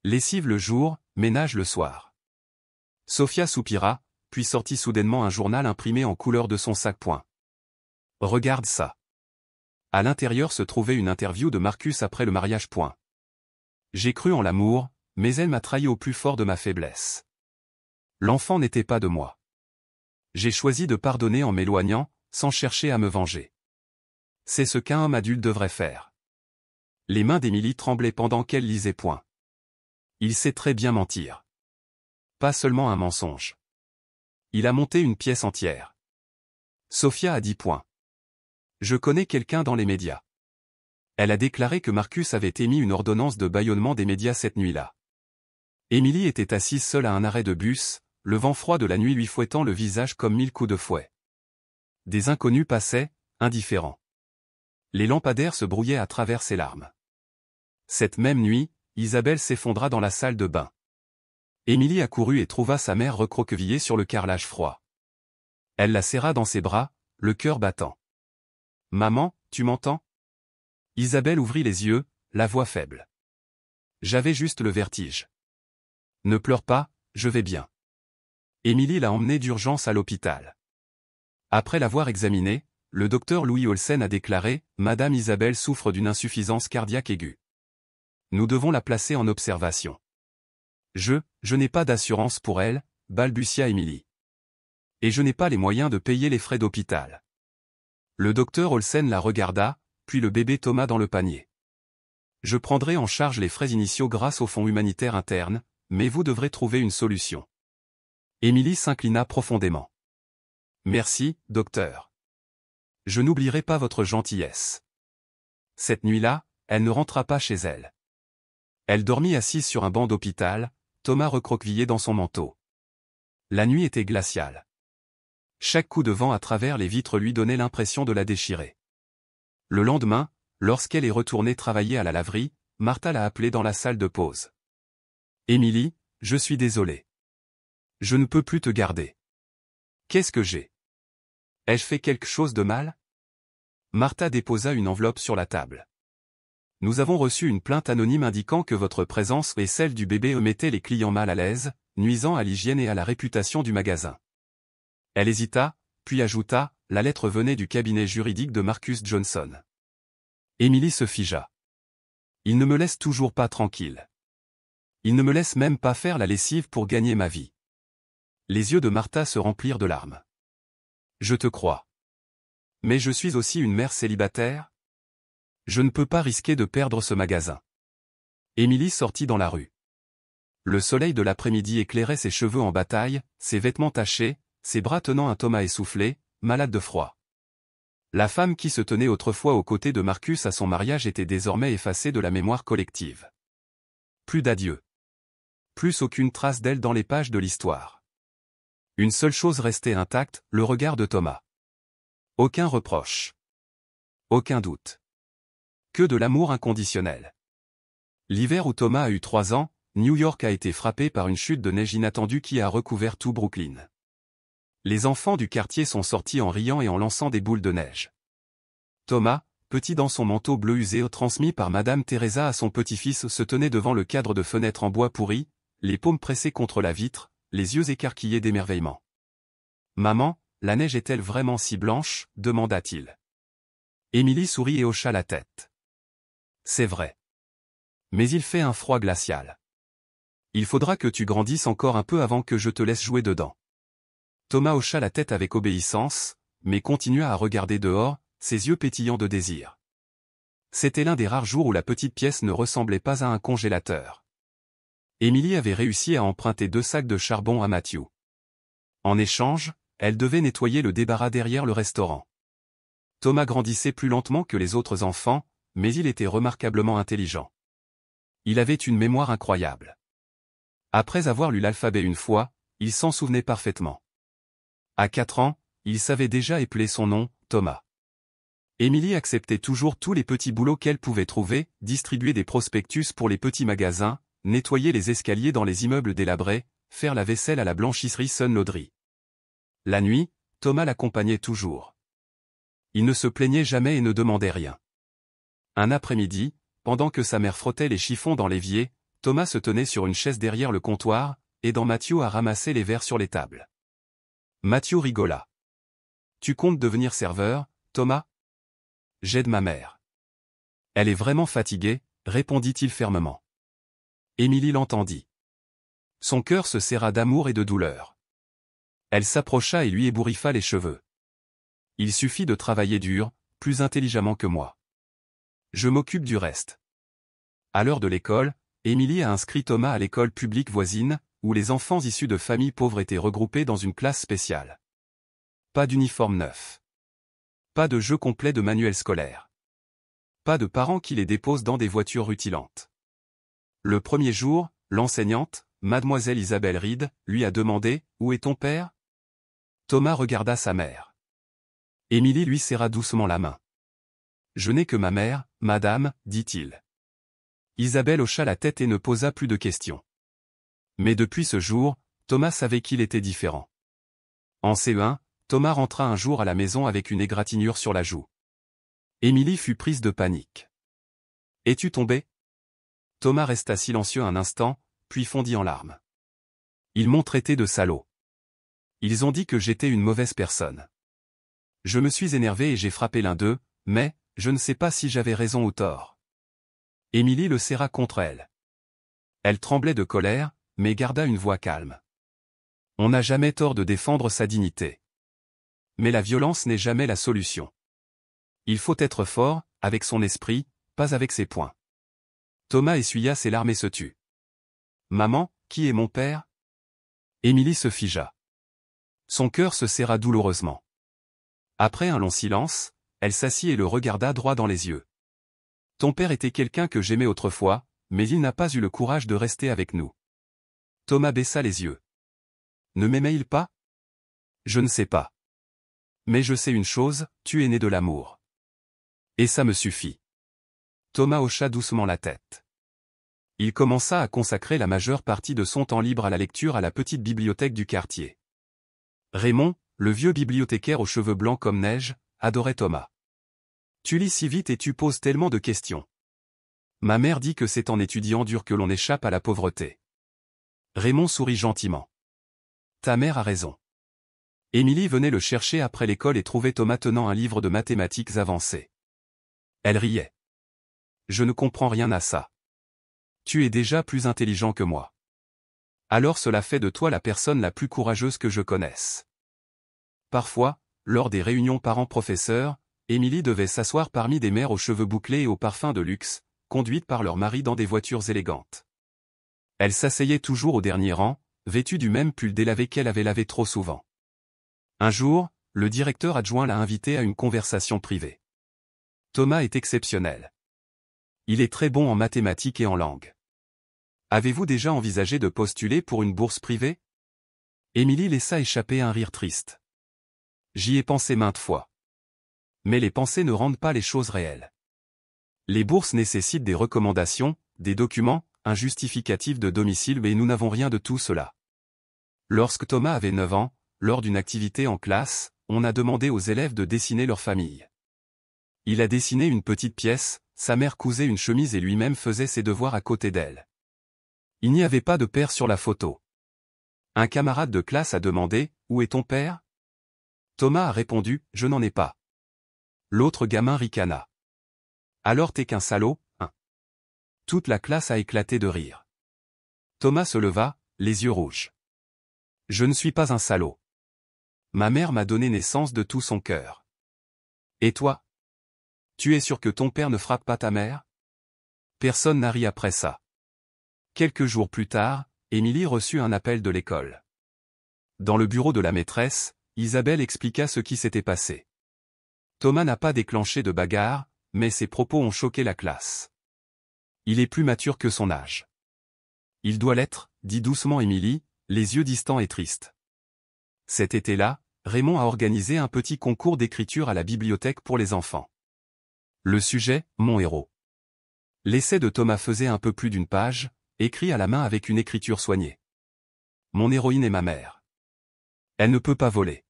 Lessive le jour, ménage le soir. Sophia soupira, puis sortit soudainement un journal imprimé en couleur de son sac. Regarde ça. À l'intérieur se trouvait une interview de Marcus après le mariage. J'ai cru en l'amour, mais elle m'a trahi au plus fort de ma faiblesse. L'enfant n'était pas de moi. J'ai choisi de pardonner en m'éloignant, sans chercher à me venger. C'est ce qu'un homme adulte devrait faire. Les mains d'Émilie tremblaient pendant qu'elle lisait point. Il sait très bien mentir. Pas seulement un mensonge. Il a monté une pièce entière. Sophia a dit point. Je connais quelqu'un dans les médias. Elle a déclaré que Marcus avait émis une ordonnance de bâillonnement des médias cette nuit-là. Émilie était assise seule à un arrêt de bus, le vent froid de la nuit lui fouettant le visage comme 1000 coups de fouet. Des inconnus passaient, indifférents. Les lampadaires se brouillaient à travers ses larmes. Cette même nuit, Isabelle s'effondra dans la salle de bain. Émilie accourut et trouva sa mère recroquevillée sur le carrelage froid. Elle la serra dans ses bras, le cœur battant. « Maman, tu m'entends » Isabelle ouvrit les yeux, la voix faible. « J'avais juste le vertige. »« Ne pleure pas, je vais bien. » Émilie l'a emmenée d'urgence à l'hôpital. Après l'avoir examinée, le docteur Louis Olsen a déclaré « Madame Isabelle souffre d'une insuffisance cardiaque aiguë. Nous devons la placer en observation. » Je n'ai pas d'assurance pour elle, balbutia Émilie. Et je n'ai pas les moyens de payer les frais d'hôpital. Le docteur Olsen la regarda, puis le bébé Thomas dans le panier. Je prendrai en charge les frais initiaux grâce au fonds humanitaire interne, mais vous devrez trouver une solution. Émilie s'inclina profondément. Merci, docteur. Je n'oublierai pas votre gentillesse. Cette nuit-là, elle ne rentra pas chez elle. Elle dormit assise sur un banc d'hôpital, Thomas recroquevillé dans son manteau. La nuit était glaciale. Chaque coup de vent à travers les vitres lui donnait l'impression de la déchirer. Le lendemain, lorsqu'elle est retournée travailler à la laverie, Martha l'a appelée dans la salle de pause. « Émilie, je suis désolée. Je ne peux plus te garder. Qu'est-ce que j'ai? Ai-je fait quelque chose de mal ?» Martha déposa une enveloppe sur la table. « Nous avons reçu une plainte anonyme indiquant que votre présence et celle du bébé mettaient les clients mal à l'aise, nuisant à l'hygiène et à la réputation du magasin. » Elle hésita, puis ajouta, « La lettre venait du cabinet juridique de Marcus Johnson. » Émilie se figea. « Il ne me laisse toujours pas tranquille. Il ne me laisse même pas faire la lessive pour gagner ma vie. » Les yeux de Martha se remplirent de larmes. « Je te crois. Mais je suis aussi une mère célibataire. Je ne peux pas risquer de perdre ce magasin. » Émilie sortit dans la rue. Le soleil de l'après-midi éclairait ses cheveux en bataille, ses vêtements tachés, ses bras tenant un Thomas essoufflé, malade de froid. La femme qui se tenait autrefois aux côtés de Marcus à son mariage était désormais effacée de la mémoire collective. Plus d'adieu. Plus aucune trace d'elle dans les pages de l'histoire. Une seule chose restait intacte, le regard de Thomas. Aucun reproche. Aucun doute. Que de l'amour inconditionnel. L'hiver où Thomas a eu 3 ans, New York a été frappé par une chute de neige inattendue qui a recouvert tout Brooklyn. Les enfants du quartier sont sortis en riant et en lançant des boules de neige. Thomas, petit dans son manteau bleu usé transmis par Madame Teresa à son petit-fils, se tenait devant le cadre de fenêtre en bois pourri, les paumes pressées contre la vitre, les yeux écarquillés d'émerveillement. « Maman, la neige est-elle vraiment si blanche ?» demanda-t-il. Émilie sourit et hocha la tête. « C'est vrai. Mais il fait un froid glacial. Il faudra que tu grandisses encore un peu avant que je te laisse jouer dedans. » Thomas hocha la tête avec obéissance, mais continua à regarder dehors, ses yeux pétillants de désir. C'était l'un des rares jours où la petite pièce ne ressemblait pas à un congélateur. Émilie avait réussi à emprunter 2 sacs de charbon à Matthew. En échange, elle devait nettoyer le débarras derrière le restaurant. Thomas grandissait plus lentement que les autres enfants, mais il était remarquablement intelligent. Il avait une mémoire incroyable. Après avoir lu l'alphabet une fois, il s'en souvenait parfaitement. À 4 ans, il savait déjà épeler son nom, Thomas. Émilie acceptait toujours tous les petits boulots qu'elle pouvait trouver, distribuer des prospectus pour les petits magasins, nettoyer les escaliers dans les immeubles délabrés, faire la vaisselle à la blanchisserie Sun Laundry. La nuit, Thomas l'accompagnait toujours. Il ne se plaignait jamais et ne demandait rien. Un après-midi, pendant que sa mère frottait les chiffons dans l'évier, Thomas se tenait sur une chaise derrière le comptoir, aidant Matthew à ramasser les verres sur les tables. Matthew rigola. « Tu comptes devenir serveur, Thomas ? » ?»« J'aide ma mère. »« Elle est vraiment fatiguée, » répondit-il fermement. Émilie l'entendit. Son cœur se serra d'amour et de douleur. Elle s'approcha et lui ébouriffa les cheveux. « Il suffit de travailler dur, plus intelligemment que moi. Je m'occupe du reste. » À l'heure de l'école, Émilie a inscrit Thomas à l'école publique voisine, où les enfants issus de familles pauvres étaient regroupés dans une classe spéciale. Pas d'uniforme neuf. Pas de jeu complet de manuels scolaires. Pas de parents qui les déposent dans des voitures rutilantes. Le premier jour, l'enseignante, mademoiselle Isabelle Reed, lui a demandé « Où est ton père ?» Thomas regarda sa mère. Émilie lui serra doucement la main. « Je n'ai que ma mère, madame, dit-il. » Isabelle hocha la tête et ne posa plus de questions. Mais depuis ce jour, Thomas savait qu'il était différent. En CE1, Thomas rentra un jour à la maison avec une égratignure sur la joue. Émilie fut prise de panique. « Es-tu tombé ?» Thomas resta silencieux un instant, puis fondit en larmes. « Ils m'ont traité de salaud. Ils ont dit que j'étais une mauvaise personne. Je me suis énervé et j'ai frappé l'un d'eux, mais, je ne sais pas si j'avais raison ou tort. » Émilie le serra contre elle. Elle tremblait de colère, mais garda une voix calme. On n'a jamais tort de défendre sa dignité. Mais la violence n'est jamais la solution. Il faut être fort, avec son esprit, pas avec ses poings. Thomas essuya ses larmes et se tut. « Maman, qui est mon père ?» Émilie se figea. Son cœur se serra douloureusement. Après un long silence, elle s'assit et le regarda droit dans les yeux. « Ton père était quelqu'un que j'aimais autrefois, mais il n'a pas eu le courage de rester avec nous. » Thomas baissa les yeux. « Ne m'aimait-il pas ? Je ne sais pas. Mais je sais une chose, tu es né de l'amour. Et ça me suffit. » Thomas hocha doucement la tête. Il commença à consacrer la majeure partie de son temps libre à la lecture à la petite bibliothèque du quartier. Raymond, le vieux bibliothécaire aux cheveux blancs comme neige, adorait Thomas. « Tu lis si vite et tu poses tellement de questions. Ma mère dit que c'est en étudiant dur que l'on échappe à la pauvreté. » Raymond sourit gentiment. « Ta mère a raison. » Émilie venait le chercher après l'école et trouvait Thomas tenant un livre de mathématiques avancées. Elle riait. « Je ne comprends rien à ça. Tu es déjà plus intelligent que moi. Alors cela fait de toi la personne la plus courageuse que je connaisse. » Parfois, lors des réunions parents-professeurs, Émilie devait s'asseoir parmi des mères aux cheveux bouclés et aux parfums de luxe, conduites par leurs maris dans des voitures élégantes. Elle s'asseyait toujours au dernier rang, vêtue du même pull délavé qu'elle avait lavé trop souvent. Un jour, le directeur adjoint l'a invitée à une conversation privée. Thomas est exceptionnel. Il est très bon en mathématiques et en langue. Avez-vous déjà envisagé de postuler pour une bourse privée ? Émilie laissa échapper un rire triste. J'y ai pensé maintes fois. Mais les pensées ne rendent pas les choses réelles. Les bourses nécessitent des recommandations, des documents, un justificatif de domicile mais nous n'avons rien de tout cela. Lorsque Thomas avait 9 ans, lors d'une activité en classe, on a demandé aux élèves de dessiner leur famille. Il a dessiné une petite pièce, sa mère cousait une chemise et lui-même faisait ses devoirs à côté d'elle. Il n'y avait pas de père sur la photo. Un camarade de classe a demandé « Où est ton père ?» Thomas a répondu « Je n'en ai pas. » L'autre gamin ricana. « Alors t'es qu'un salaud, hein ?» Toute la classe a éclaté de rire. Thomas se leva, les yeux rouges. « Je ne suis pas un salaud. Ma mère m'a donné naissance de tout son cœur. Et toi ? Tu es sûr que ton père ne frappe pas ta mère ? » Personne n'a ri après ça. Quelques jours plus tard, Émilie reçut un appel de l'école. Dans le bureau de la maîtresse, Isabelle expliqua ce qui s'était passé. Thomas n'a pas déclenché de bagarre, mais ses propos ont choqué la classe. Il est plus mature que son âge. Il doit l'être, dit doucement Émilie, les yeux distants et tristes. Cet été-là, Raymond a organisé un petit concours d'écriture à la bibliothèque pour les enfants. Le sujet, mon héros. L'essai de Thomas faisait un peu plus d'une page, écrit à la main avec une écriture soignée. Mon héroïne est ma mère. Elle ne peut pas voler.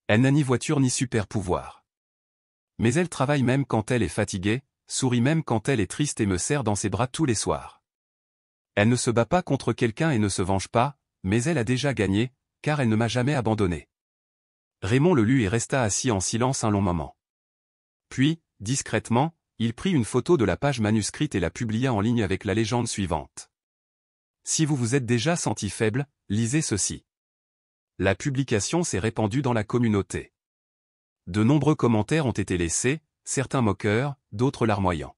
Elle n'a ni voiture ni super pouvoir. Mais elle travaille même quand elle est fatiguée, sourit même quand elle est triste et me serre dans ses bras tous les soirs. Elle ne se bat pas contre quelqu'un et ne se venge pas, mais elle a déjà gagné, car elle ne m'a jamais abandonné. Raymond le lut et resta assis en silence un long moment. Puis, discrètement, il prit une photo de la page manuscrite et la publia en ligne avec la légende suivante. Si vous vous êtes déjà senti faible, lisez ceci. La publication s'est répandue dans la communauté. De nombreux commentaires ont été laissés, certains moqueurs, d'autres larmoyants.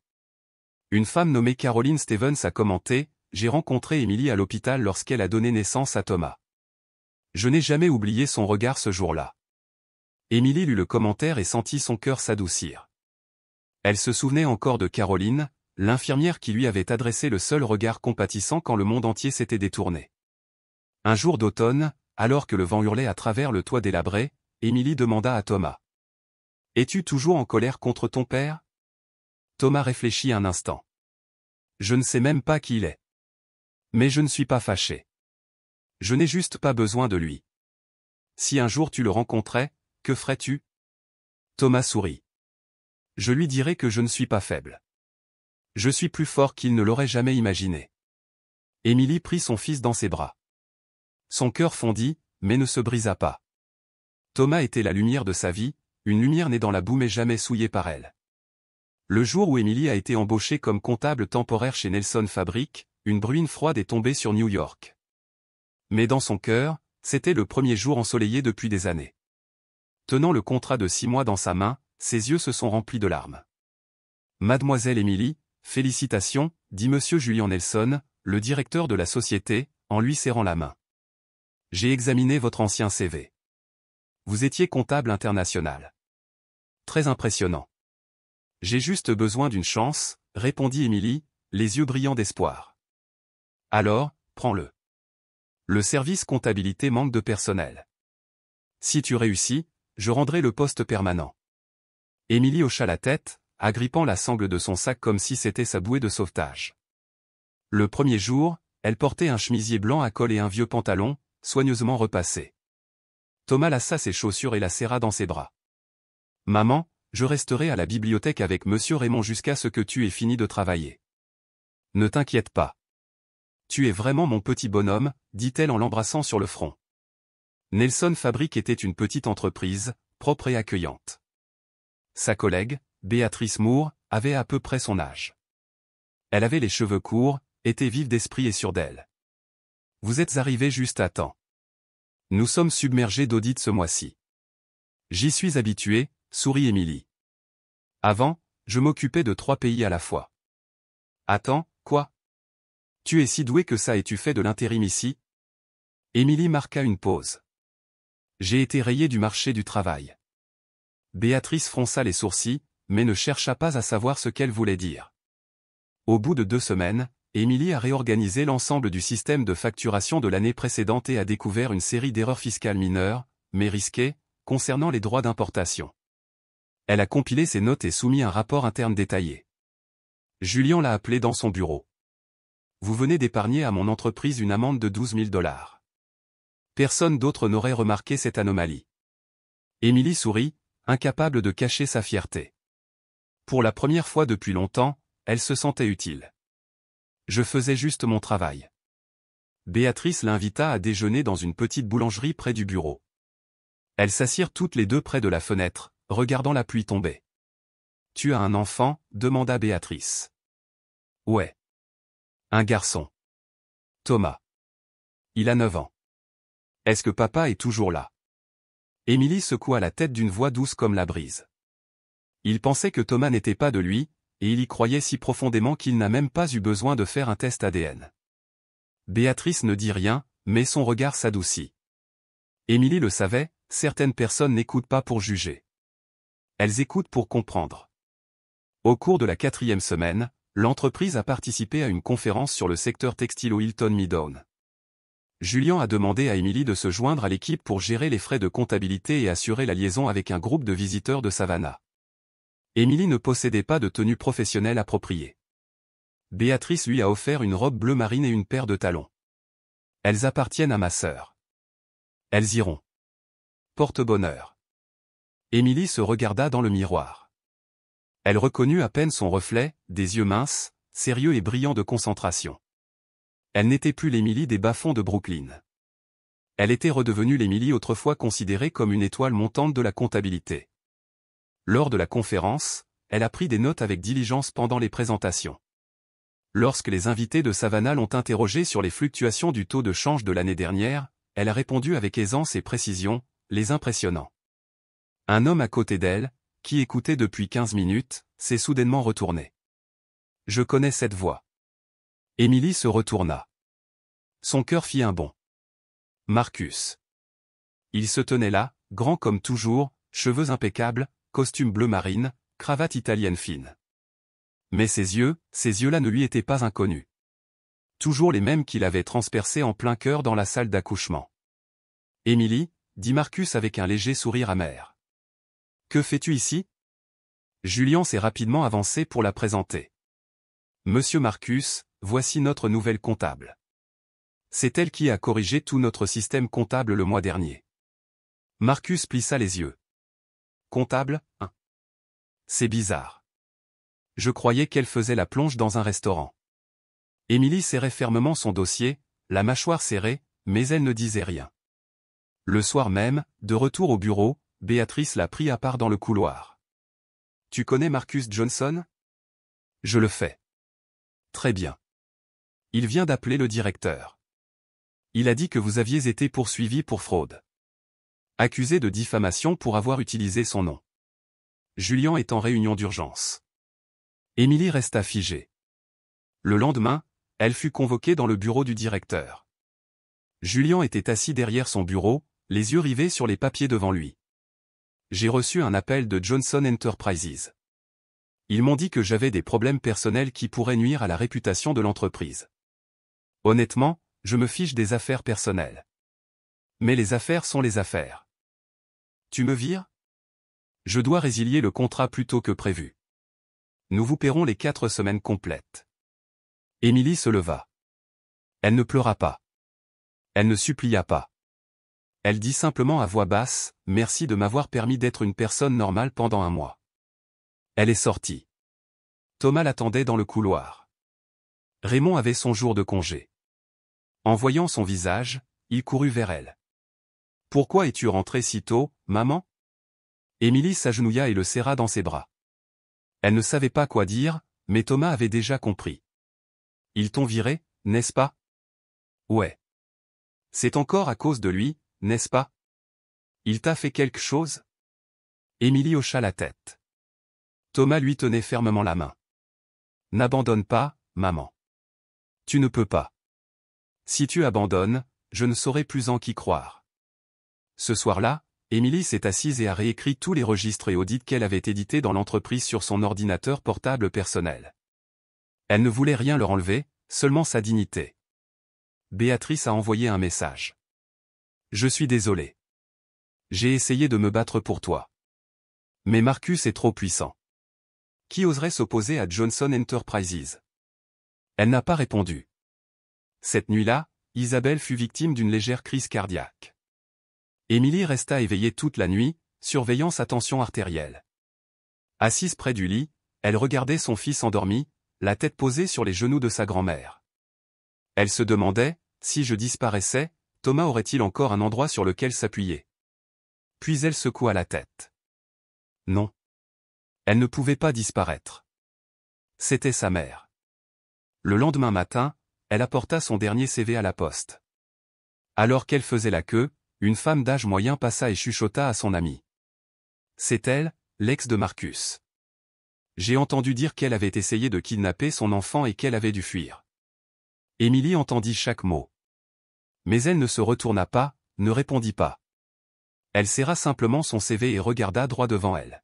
Une femme nommée Caroline Stevens a commenté « J'ai rencontré Emily à l'hôpital lorsqu'elle a donné naissance à Thomas. Je n'ai jamais oublié son regard ce jour-là. » Emily lut le commentaire et sentit son cœur s'adoucir. Elle se souvenait encore de Caroline, l'infirmière qui lui avait adressé le seul regard compatissant quand le monde entier s'était détourné. Un jour d'automne, alors que le vent hurlait à travers le toit délabré, Emily demanda à Thomas. « Es-tu toujours en colère contre ton père ?» Thomas réfléchit un instant. « Je ne sais même pas qui il est. Mais je ne suis pas fâché. Je n'ai juste pas besoin de lui. Si un jour tu le rencontrais, que ferais-tu » Thomas sourit. « Je lui dirais que je ne suis pas faible. Je suis plus fort qu'il ne l'aurait jamais imaginé. » Emily prit son fils dans ses bras. Son cœur fondit, mais ne se brisa pas. Thomas était la lumière de sa vie, une lumière née dans la boue mais jamais souillée par elle. Le jour où Emily a été embauchée comme comptable temporaire chez Nelson Fabric, une bruine froide est tombée sur New York. Mais dans son cœur, c'était le premier jour ensoleillé depuis des années. Tenant le contrat de 6 mois dans sa main, ses yeux se sont remplis de larmes. « Mademoiselle Emily, félicitations, dit Monsieur Julian Nelson, le directeur de la société, en lui serrant la main. J'ai examiné votre ancien CV. Vous étiez comptable international. Très impressionnant. J'ai juste besoin d'une chance, répondit Emily, les yeux brillants d'espoir. Alors, prends-le. Le service comptabilité manque de personnel. Si tu réussis, je rendrai le poste permanent. Emily hocha la tête, agrippant la sangle de son sac comme si c'était sa bouée de sauvetage. Le premier jour, elle portait un chemisier blanc à col et un vieux pantalon, soigneusement repassé. Thomas lassa ses chaussures et la serra dans ses bras. « Maman, je resterai à la bibliothèque avec Monsieur Raymond jusqu'à ce que tu aies fini de travailler. Ne t'inquiète pas. Tu es vraiment mon petit bonhomme, dit-elle en l'embrassant sur le front. » Nelson Fabric était une petite entreprise, propre et accueillante. Sa collègue, Béatrice Moore, avait à peu près son âge. Elle avait les cheveux courts, était vive d'esprit et sûre d'elle. « Vous êtes arrivé juste à temps. Nous sommes submergés d'audits ce mois-ci. »« J'y suis habitué, » sourit Emily. « Avant, je m'occupais de 3 pays à la fois. »« Attends, quoi ? Tu es si doué que ça et tu fais de l'intérim ici ?» Emily marqua une pause. « J'ai été rayée du marché du travail. » Béatrice fronça les sourcils, mais ne chercha pas à savoir ce qu'elle voulait dire. Au bout de 2 semaines, Emily a réorganisé l'ensemble du système de facturation de l'année précédente et a découvert une série d'erreurs fiscales mineures, mais risquées, concernant les droits d'importation. Elle a compilé ses notes et soumis un rapport interne détaillé. Julian l'a appelé dans son bureau. « Vous venez d'épargner à mon entreprise une amende de 12 000 $. Personne d'autre n'aurait remarqué cette anomalie. » Emily sourit, incapable de cacher sa fierté. Pour la première fois depuis longtemps, elle se sentait utile. « Je faisais juste mon travail. » Béatrice l'invita à déjeuner dans une petite boulangerie près du bureau. Elles s'assirent toutes les deux près de la fenêtre, regardant la pluie tomber. « Tu as un enfant ?» demanda Béatrice. « Ouais. Un garçon. Thomas. Il a 9 ans. Est-ce que papa est toujours là ?» Emily secoua la tête d'une voix douce comme la brise. Il pensait que Thomas n'était pas de lui, et il y croyait si profondément qu'il n'a même pas eu besoin de faire un test ADN. Béatrice ne dit rien, mais son regard s'adoucit. Emily le savait, certaines personnes n'écoutent pas pour juger. Elles écoutent pour comprendre. Au cours de la 4e semaine, l'entreprise a participé à une conférence sur le secteur textile au Hilton Midtown. Julian a demandé à Emily de se joindre à l'équipe pour gérer les frais de comptabilité et assurer la liaison avec un groupe de visiteurs de Savannah. Emily ne possédait pas de tenue professionnelle appropriée. Béatrice lui a offert une robe bleu marine et une paire de talons. Elles appartiennent à ma sœur. Elles iront. Porte-bonheur. Emily se regarda dans le miroir. Elle reconnut à peine son reflet, des yeux minces, sérieux et brillants de concentration. Elle n'était plus l'Emily des bas-fonds de Brooklyn. Elle était redevenue l'Emily autrefois considérée comme une étoile montante de la comptabilité. Lors de la conférence, elle a pris des notes avec diligence pendant les présentations. Lorsque les invités de Savannah l'ont interrogée sur les fluctuations du taux de change de l'année dernière, elle a répondu avec aisance et précision, les impressionnant. Un homme à côté d'elle, qui écoutait depuis 15 minutes, s'est soudainement retourné. Je connais cette voix. Émilie se retourna. Son cœur fit un bond. Marcus. Il se tenait là, grand comme toujours, cheveux impeccables, costume bleu marine, cravate italienne fine. Mais ses yeux-là ne lui étaient pas inconnus. Toujours les mêmes qu'il avait transpercés en plein cœur dans la salle d'accouchement. « Émilie » dit Marcus avec un léger sourire amer. « Que fais-tu ici » Julien s'est rapidement avancé pour la présenter. « Monsieur Marcus, voici notre nouvelle comptable. C'est elle qui a corrigé tout notre système comptable le mois dernier. » Marcus plissa les yeux. « Comptable, hein ? C'est bizarre. Je croyais qu'elle faisait la plonge dans un restaurant. » Émilie serrait fermement son dossier, la mâchoire serrée, mais elle ne disait rien. Le soir même, de retour au bureau, Béatrice l'a pris à part dans le couloir. « Tu connais Marcus Johnson ?»« Je le fais. »« Très bien. Il vient d'appeler le directeur. Il a dit que vous aviez été poursuivi pour fraude. Accusé de diffamation pour avoir utilisé son nom. Julien est en réunion d'urgence. » Émilie resta figée. Le lendemain, elle fut convoquée dans le bureau du directeur. Julien était assis derrière son bureau, les yeux rivés sur les papiers devant lui. « J'ai reçu un appel de Johnson Enterprises. Ils m'ont dit que j'avais des problèmes personnels qui pourraient nuire à la réputation de l'entreprise. Honnêtement, je me fiche des affaires personnelles. Mais les affaires sont les affaires. Tu me vires ? Je dois résilier le contrat plus tôt que prévu. Nous vous paierons les 4 semaines complètes. » Émilie se leva. Elle ne pleura pas. Elle ne supplia pas. Elle dit simplement à voix basse, « Merci de m'avoir permis d'être une personne normale pendant un mois. » Elle est sortie. Thomas l'attendait dans le couloir. Raymond avait son jour de congé. En voyant son visage, il courut vers elle. « Pourquoi es-tu rentrée si tôt, maman ?» Émilie s'agenouilla et le serra dans ses bras. Elle ne savait pas quoi dire, mais Thomas avait déjà compris. « Ils t'ont viré, n'est-ce pas ?»« Ouais. C'est encore à cause de lui, n'est-ce pas ? Il t'a fait quelque chose ?» Émilie hocha la tête. Thomas lui tenait fermement la main. « N'abandonne pas, maman. Tu ne peux pas. Si tu abandonnes, je ne saurai plus en qui croire. » Ce soir-là, Émilie s'est assise et a réécrit tous les registres et audits qu'elle avait édités dans l'entreprise sur son ordinateur portable personnel. Elle ne voulait rien leur enlever, seulement sa dignité. Béatrice a envoyé un message. « Je suis désolée. J'ai essayé de me battre pour toi. Mais Marcus est trop puissant. Qui oserait s'opposer à Johnson Enterprises ?» Elle n'a pas répondu. Cette nuit-là, Isabelle fut victime d'une légère crise cardiaque. Émilie resta éveillée toute la nuit, surveillant sa tension artérielle. Assise près du lit, elle regardait son fils endormi, la tête posée sur les genoux de sa grand-mère. Elle se demandait, si je disparaissais, Thomas aurait-il encore un endroit sur lequel s'appuyer ? Puis elle secoua la tête. Non. Elle ne pouvait pas disparaître. C'était sa mère. Le lendemain matin, elle apporta son dernier CV à la poste. Alors qu'elle faisait la queue, une femme d'âge moyen passa et chuchota à son amie. C'est elle, l'ex de Marcus. J'ai entendu dire qu'elle avait essayé de kidnapper son enfant et qu'elle avait dû fuir. Émilie entendit chaque mot. Mais elle ne se retourna pas, ne répondit pas. Elle serra simplement son CV et regarda droit devant elle.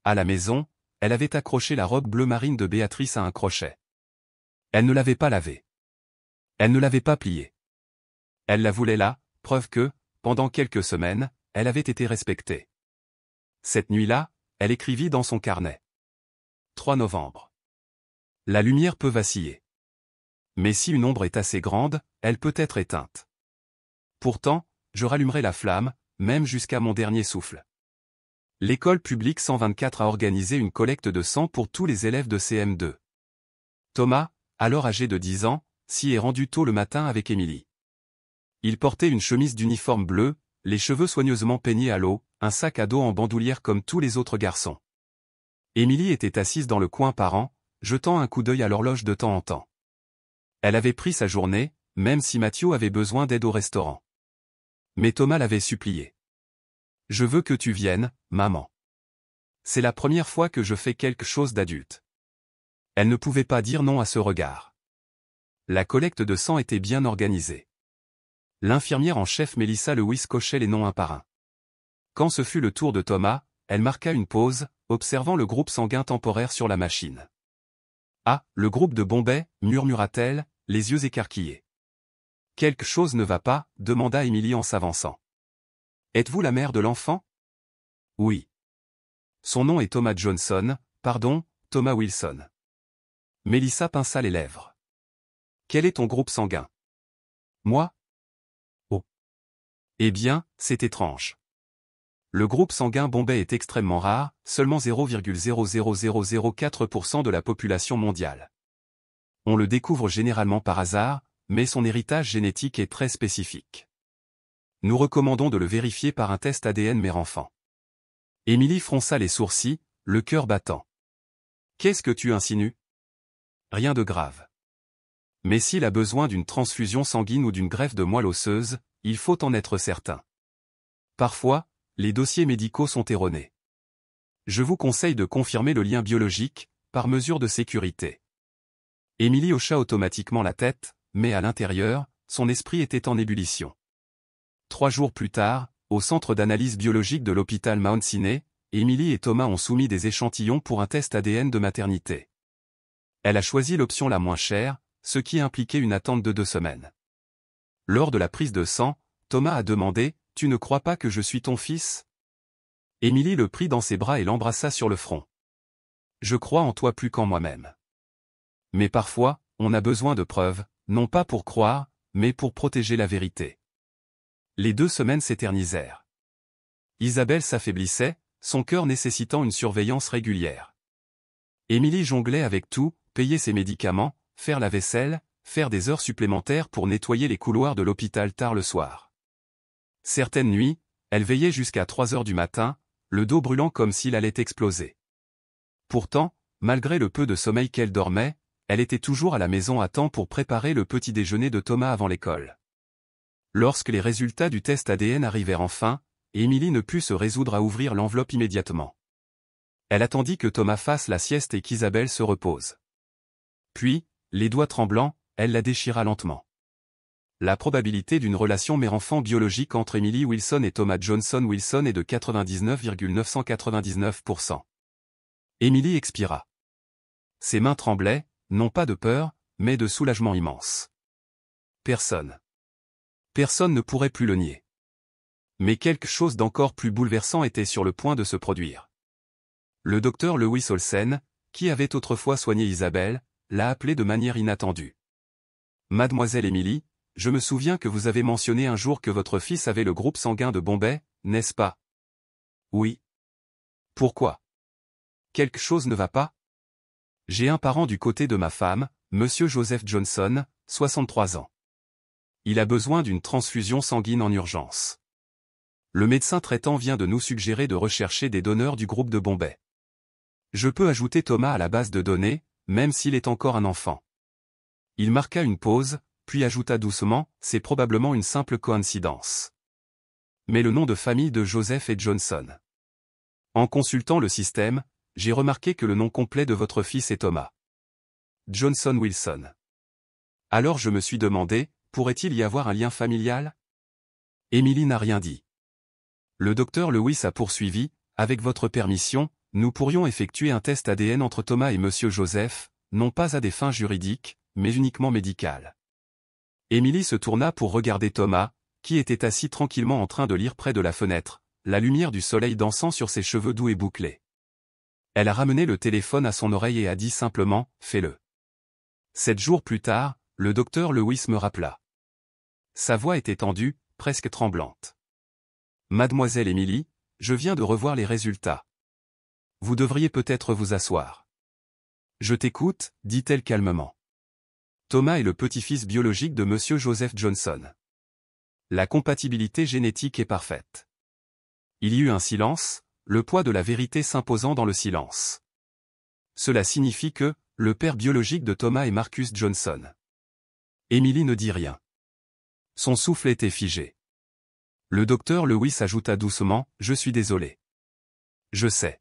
À la maison, elle avait accroché la robe bleu marine de Béatrice à un crochet. Elle ne l'avait pas lavée. Elle ne l'avait pas pliée. Elle la voulait là, preuve que, pendant quelques semaines, elle avait été respectée. Cette nuit-là, elle écrivit dans son carnet. 3 novembre. La lumière peut vaciller. Mais si une ombre est assez grande, elle peut être éteinte. Pourtant, je rallumerai la flamme, même jusqu'à mon dernier souffle. L'école publique 124 a organisé une collecte de sang pour tous les élèves de CM2. Thomas, alors âgé de 10 ans, s'y est rendu tôt le matin avec Émilie. Il portait une chemise d'uniforme bleu, les cheveux soigneusement peignés à l'eau, un sac à dos en bandoulière comme tous les autres garçons. Émilie était assise dans le coin parent, jetant un coup d'œil à l'horloge de temps en temps. Elle avait pris sa journée, même si Mathieu avait besoin d'aide au restaurant. Mais Thomas l'avait supplié. « Je veux que tu viennes, maman. C'est la première fois que je fais quelque chose d'adulte. » Elle ne pouvait pas dire non à ce regard. La collecte de sang était bien organisée. L'infirmière en chef Melissa Lewis cochait les noms un par un. Quand ce fut le tour de Thomas, elle marqua une pause, observant le groupe sanguin temporaire sur la machine. « Ah, le groupe de Bombay, murmura-t-elle, les yeux écarquillés. « Quelque chose ne va pas, demanda Emily en s'avançant. « Êtes-vous la mère de l'enfant » ? « Oui. »« Son nom est Thomas Johnson, pardon, Thomas Wilson. » Melissa pinça les lèvres. « Quel est ton groupe sanguin » ? « Moi » ? « Oh. Eh bien, c'est étrange. Le groupe sanguin Bombay est extrêmement rare, seulement 0,00004% de la population mondiale. On le découvre généralement par hasard, mais son héritage génétique est très spécifique. Nous recommandons de le vérifier par un test ADN mère-enfant. Emily fronça les sourcils, le cœur battant. Qu'est-ce que tu insinues ? Rien de grave. Mais s'il a besoin d'une transfusion sanguine ou d'une greffe de moelle osseuse, il faut en être certain. Parfois, les dossiers médicaux sont erronés. Je vous conseille de confirmer le lien biologique, par mesure de sécurité. Emily hocha automatiquement la tête, mais à l'intérieur, son esprit était en ébullition. 3 jours plus tard, au centre d'analyse biologique de l'hôpital Mount Sinai, Emily et Thomas ont soumis des échantillons pour un test ADN de maternité. Elle a choisi l'option la moins chère, ce qui impliquait une attente de 2 semaines. Lors de la prise de sang, Thomas a demandé « Tu ne crois pas que je suis ton fils ?» Emily le prit dans ses bras et l'embrassa sur le front. « Je crois en toi plus qu'en moi-même. Mais parfois, on a besoin de preuves, non pas pour croire, mais pour protéger la vérité. » Les 2 semaines s'éternisèrent. Isabelle s'affaiblissait, son cœur nécessitant une surveillance régulière. Emily jonglait avec tout, payer ses médicaments, faire la vaisselle, faire des heures supplémentaires pour nettoyer les couloirs de l'hôpital tard le soir. Certaines nuits, elle veillait jusqu'à 3 heures du matin, le dos brûlant comme s'il allait exploser. Pourtant, malgré le peu de sommeil qu'elle dormait, elle était toujours à la maison à temps pour préparer le petit déjeuner de Thomas avant l'école. Lorsque les résultats du test ADN arrivèrent enfin, Emily ne put se résoudre à ouvrir l'enveloppe immédiatement. Elle attendit que Thomas fasse la sieste et qu'Isabelle se repose. Puis, les doigts tremblants, elle la déchira lentement. La probabilité d'une relation mère-enfant biologique entre Emily Wilson et Thomas Johnson Wilson est de 99,999%. Emily expira. Ses mains tremblaient, non pas de peur, mais de soulagement immense. Personne ne pourrait plus le nier. Mais quelque chose d'encore plus bouleversant était sur le point de se produire. Le docteur Lewis Olsen, qui avait autrefois soigné Isabelle, l'a appelée de manière inattendue. « Mademoiselle Emily, je me souviens que vous avez mentionné un jour que votre fils avait le groupe sanguin de Bombay, n'est-ce pas ? » « Oui. »« Pourquoi ? Quelque chose ne va pas ? » « J'ai un parent du côté de ma femme, Monsieur Joseph Johnson, 63 ans. Il a besoin d'une transfusion sanguine en urgence. Le médecin traitant vient de nous suggérer de rechercher des donneurs du groupe de Bombay. Je peux ajouter Thomas à la base de données, même s'il est encore un enfant. » Il marqua une pause, puis ajouta doucement, « C'est probablement une simple coïncidence. Mais le nom de famille de Joseph est Johnson. En consultant le système, j'ai remarqué que le nom complet de votre fils est Thomas Johnson Wilson. Alors je me suis demandé, pourrait-il y avoir un lien familial ? » Emily n'a rien dit. Le docteur Lewis a poursuivi, « Avec votre permission, nous pourrions effectuer un test ADN entre Thomas et Monsieur Joseph, non pas à des fins juridiques, mais uniquement médicales. » Emily se tourna pour regarder Thomas, qui était assis tranquillement en train de lire près de la fenêtre, la lumière du soleil dansant sur ses cheveux doux et bouclés. Elle a ramené le téléphone à son oreille et a dit simplement « Fais-le ». 7 jours plus tard, le docteur Lewis me rappela. Sa voix était tendue, presque tremblante. « Mademoiselle Emily, je viens de revoir les résultats. Vous devriez peut-être vous asseoir. »« Je t'écoute, » dit-elle calmement. Thomas est le petit-fils biologique de Monsieur Joseph Johnson. La compatibilité génétique est parfaite. Il y eut un silence, le poids de la vérité s'imposant dans le silence. Cela signifie que, le père biologique de Thomas est Marcus Johnson. Emily ne dit rien. Son souffle était figé. Le docteur Lewis ajouta doucement, « Je suis désolé. Je sais.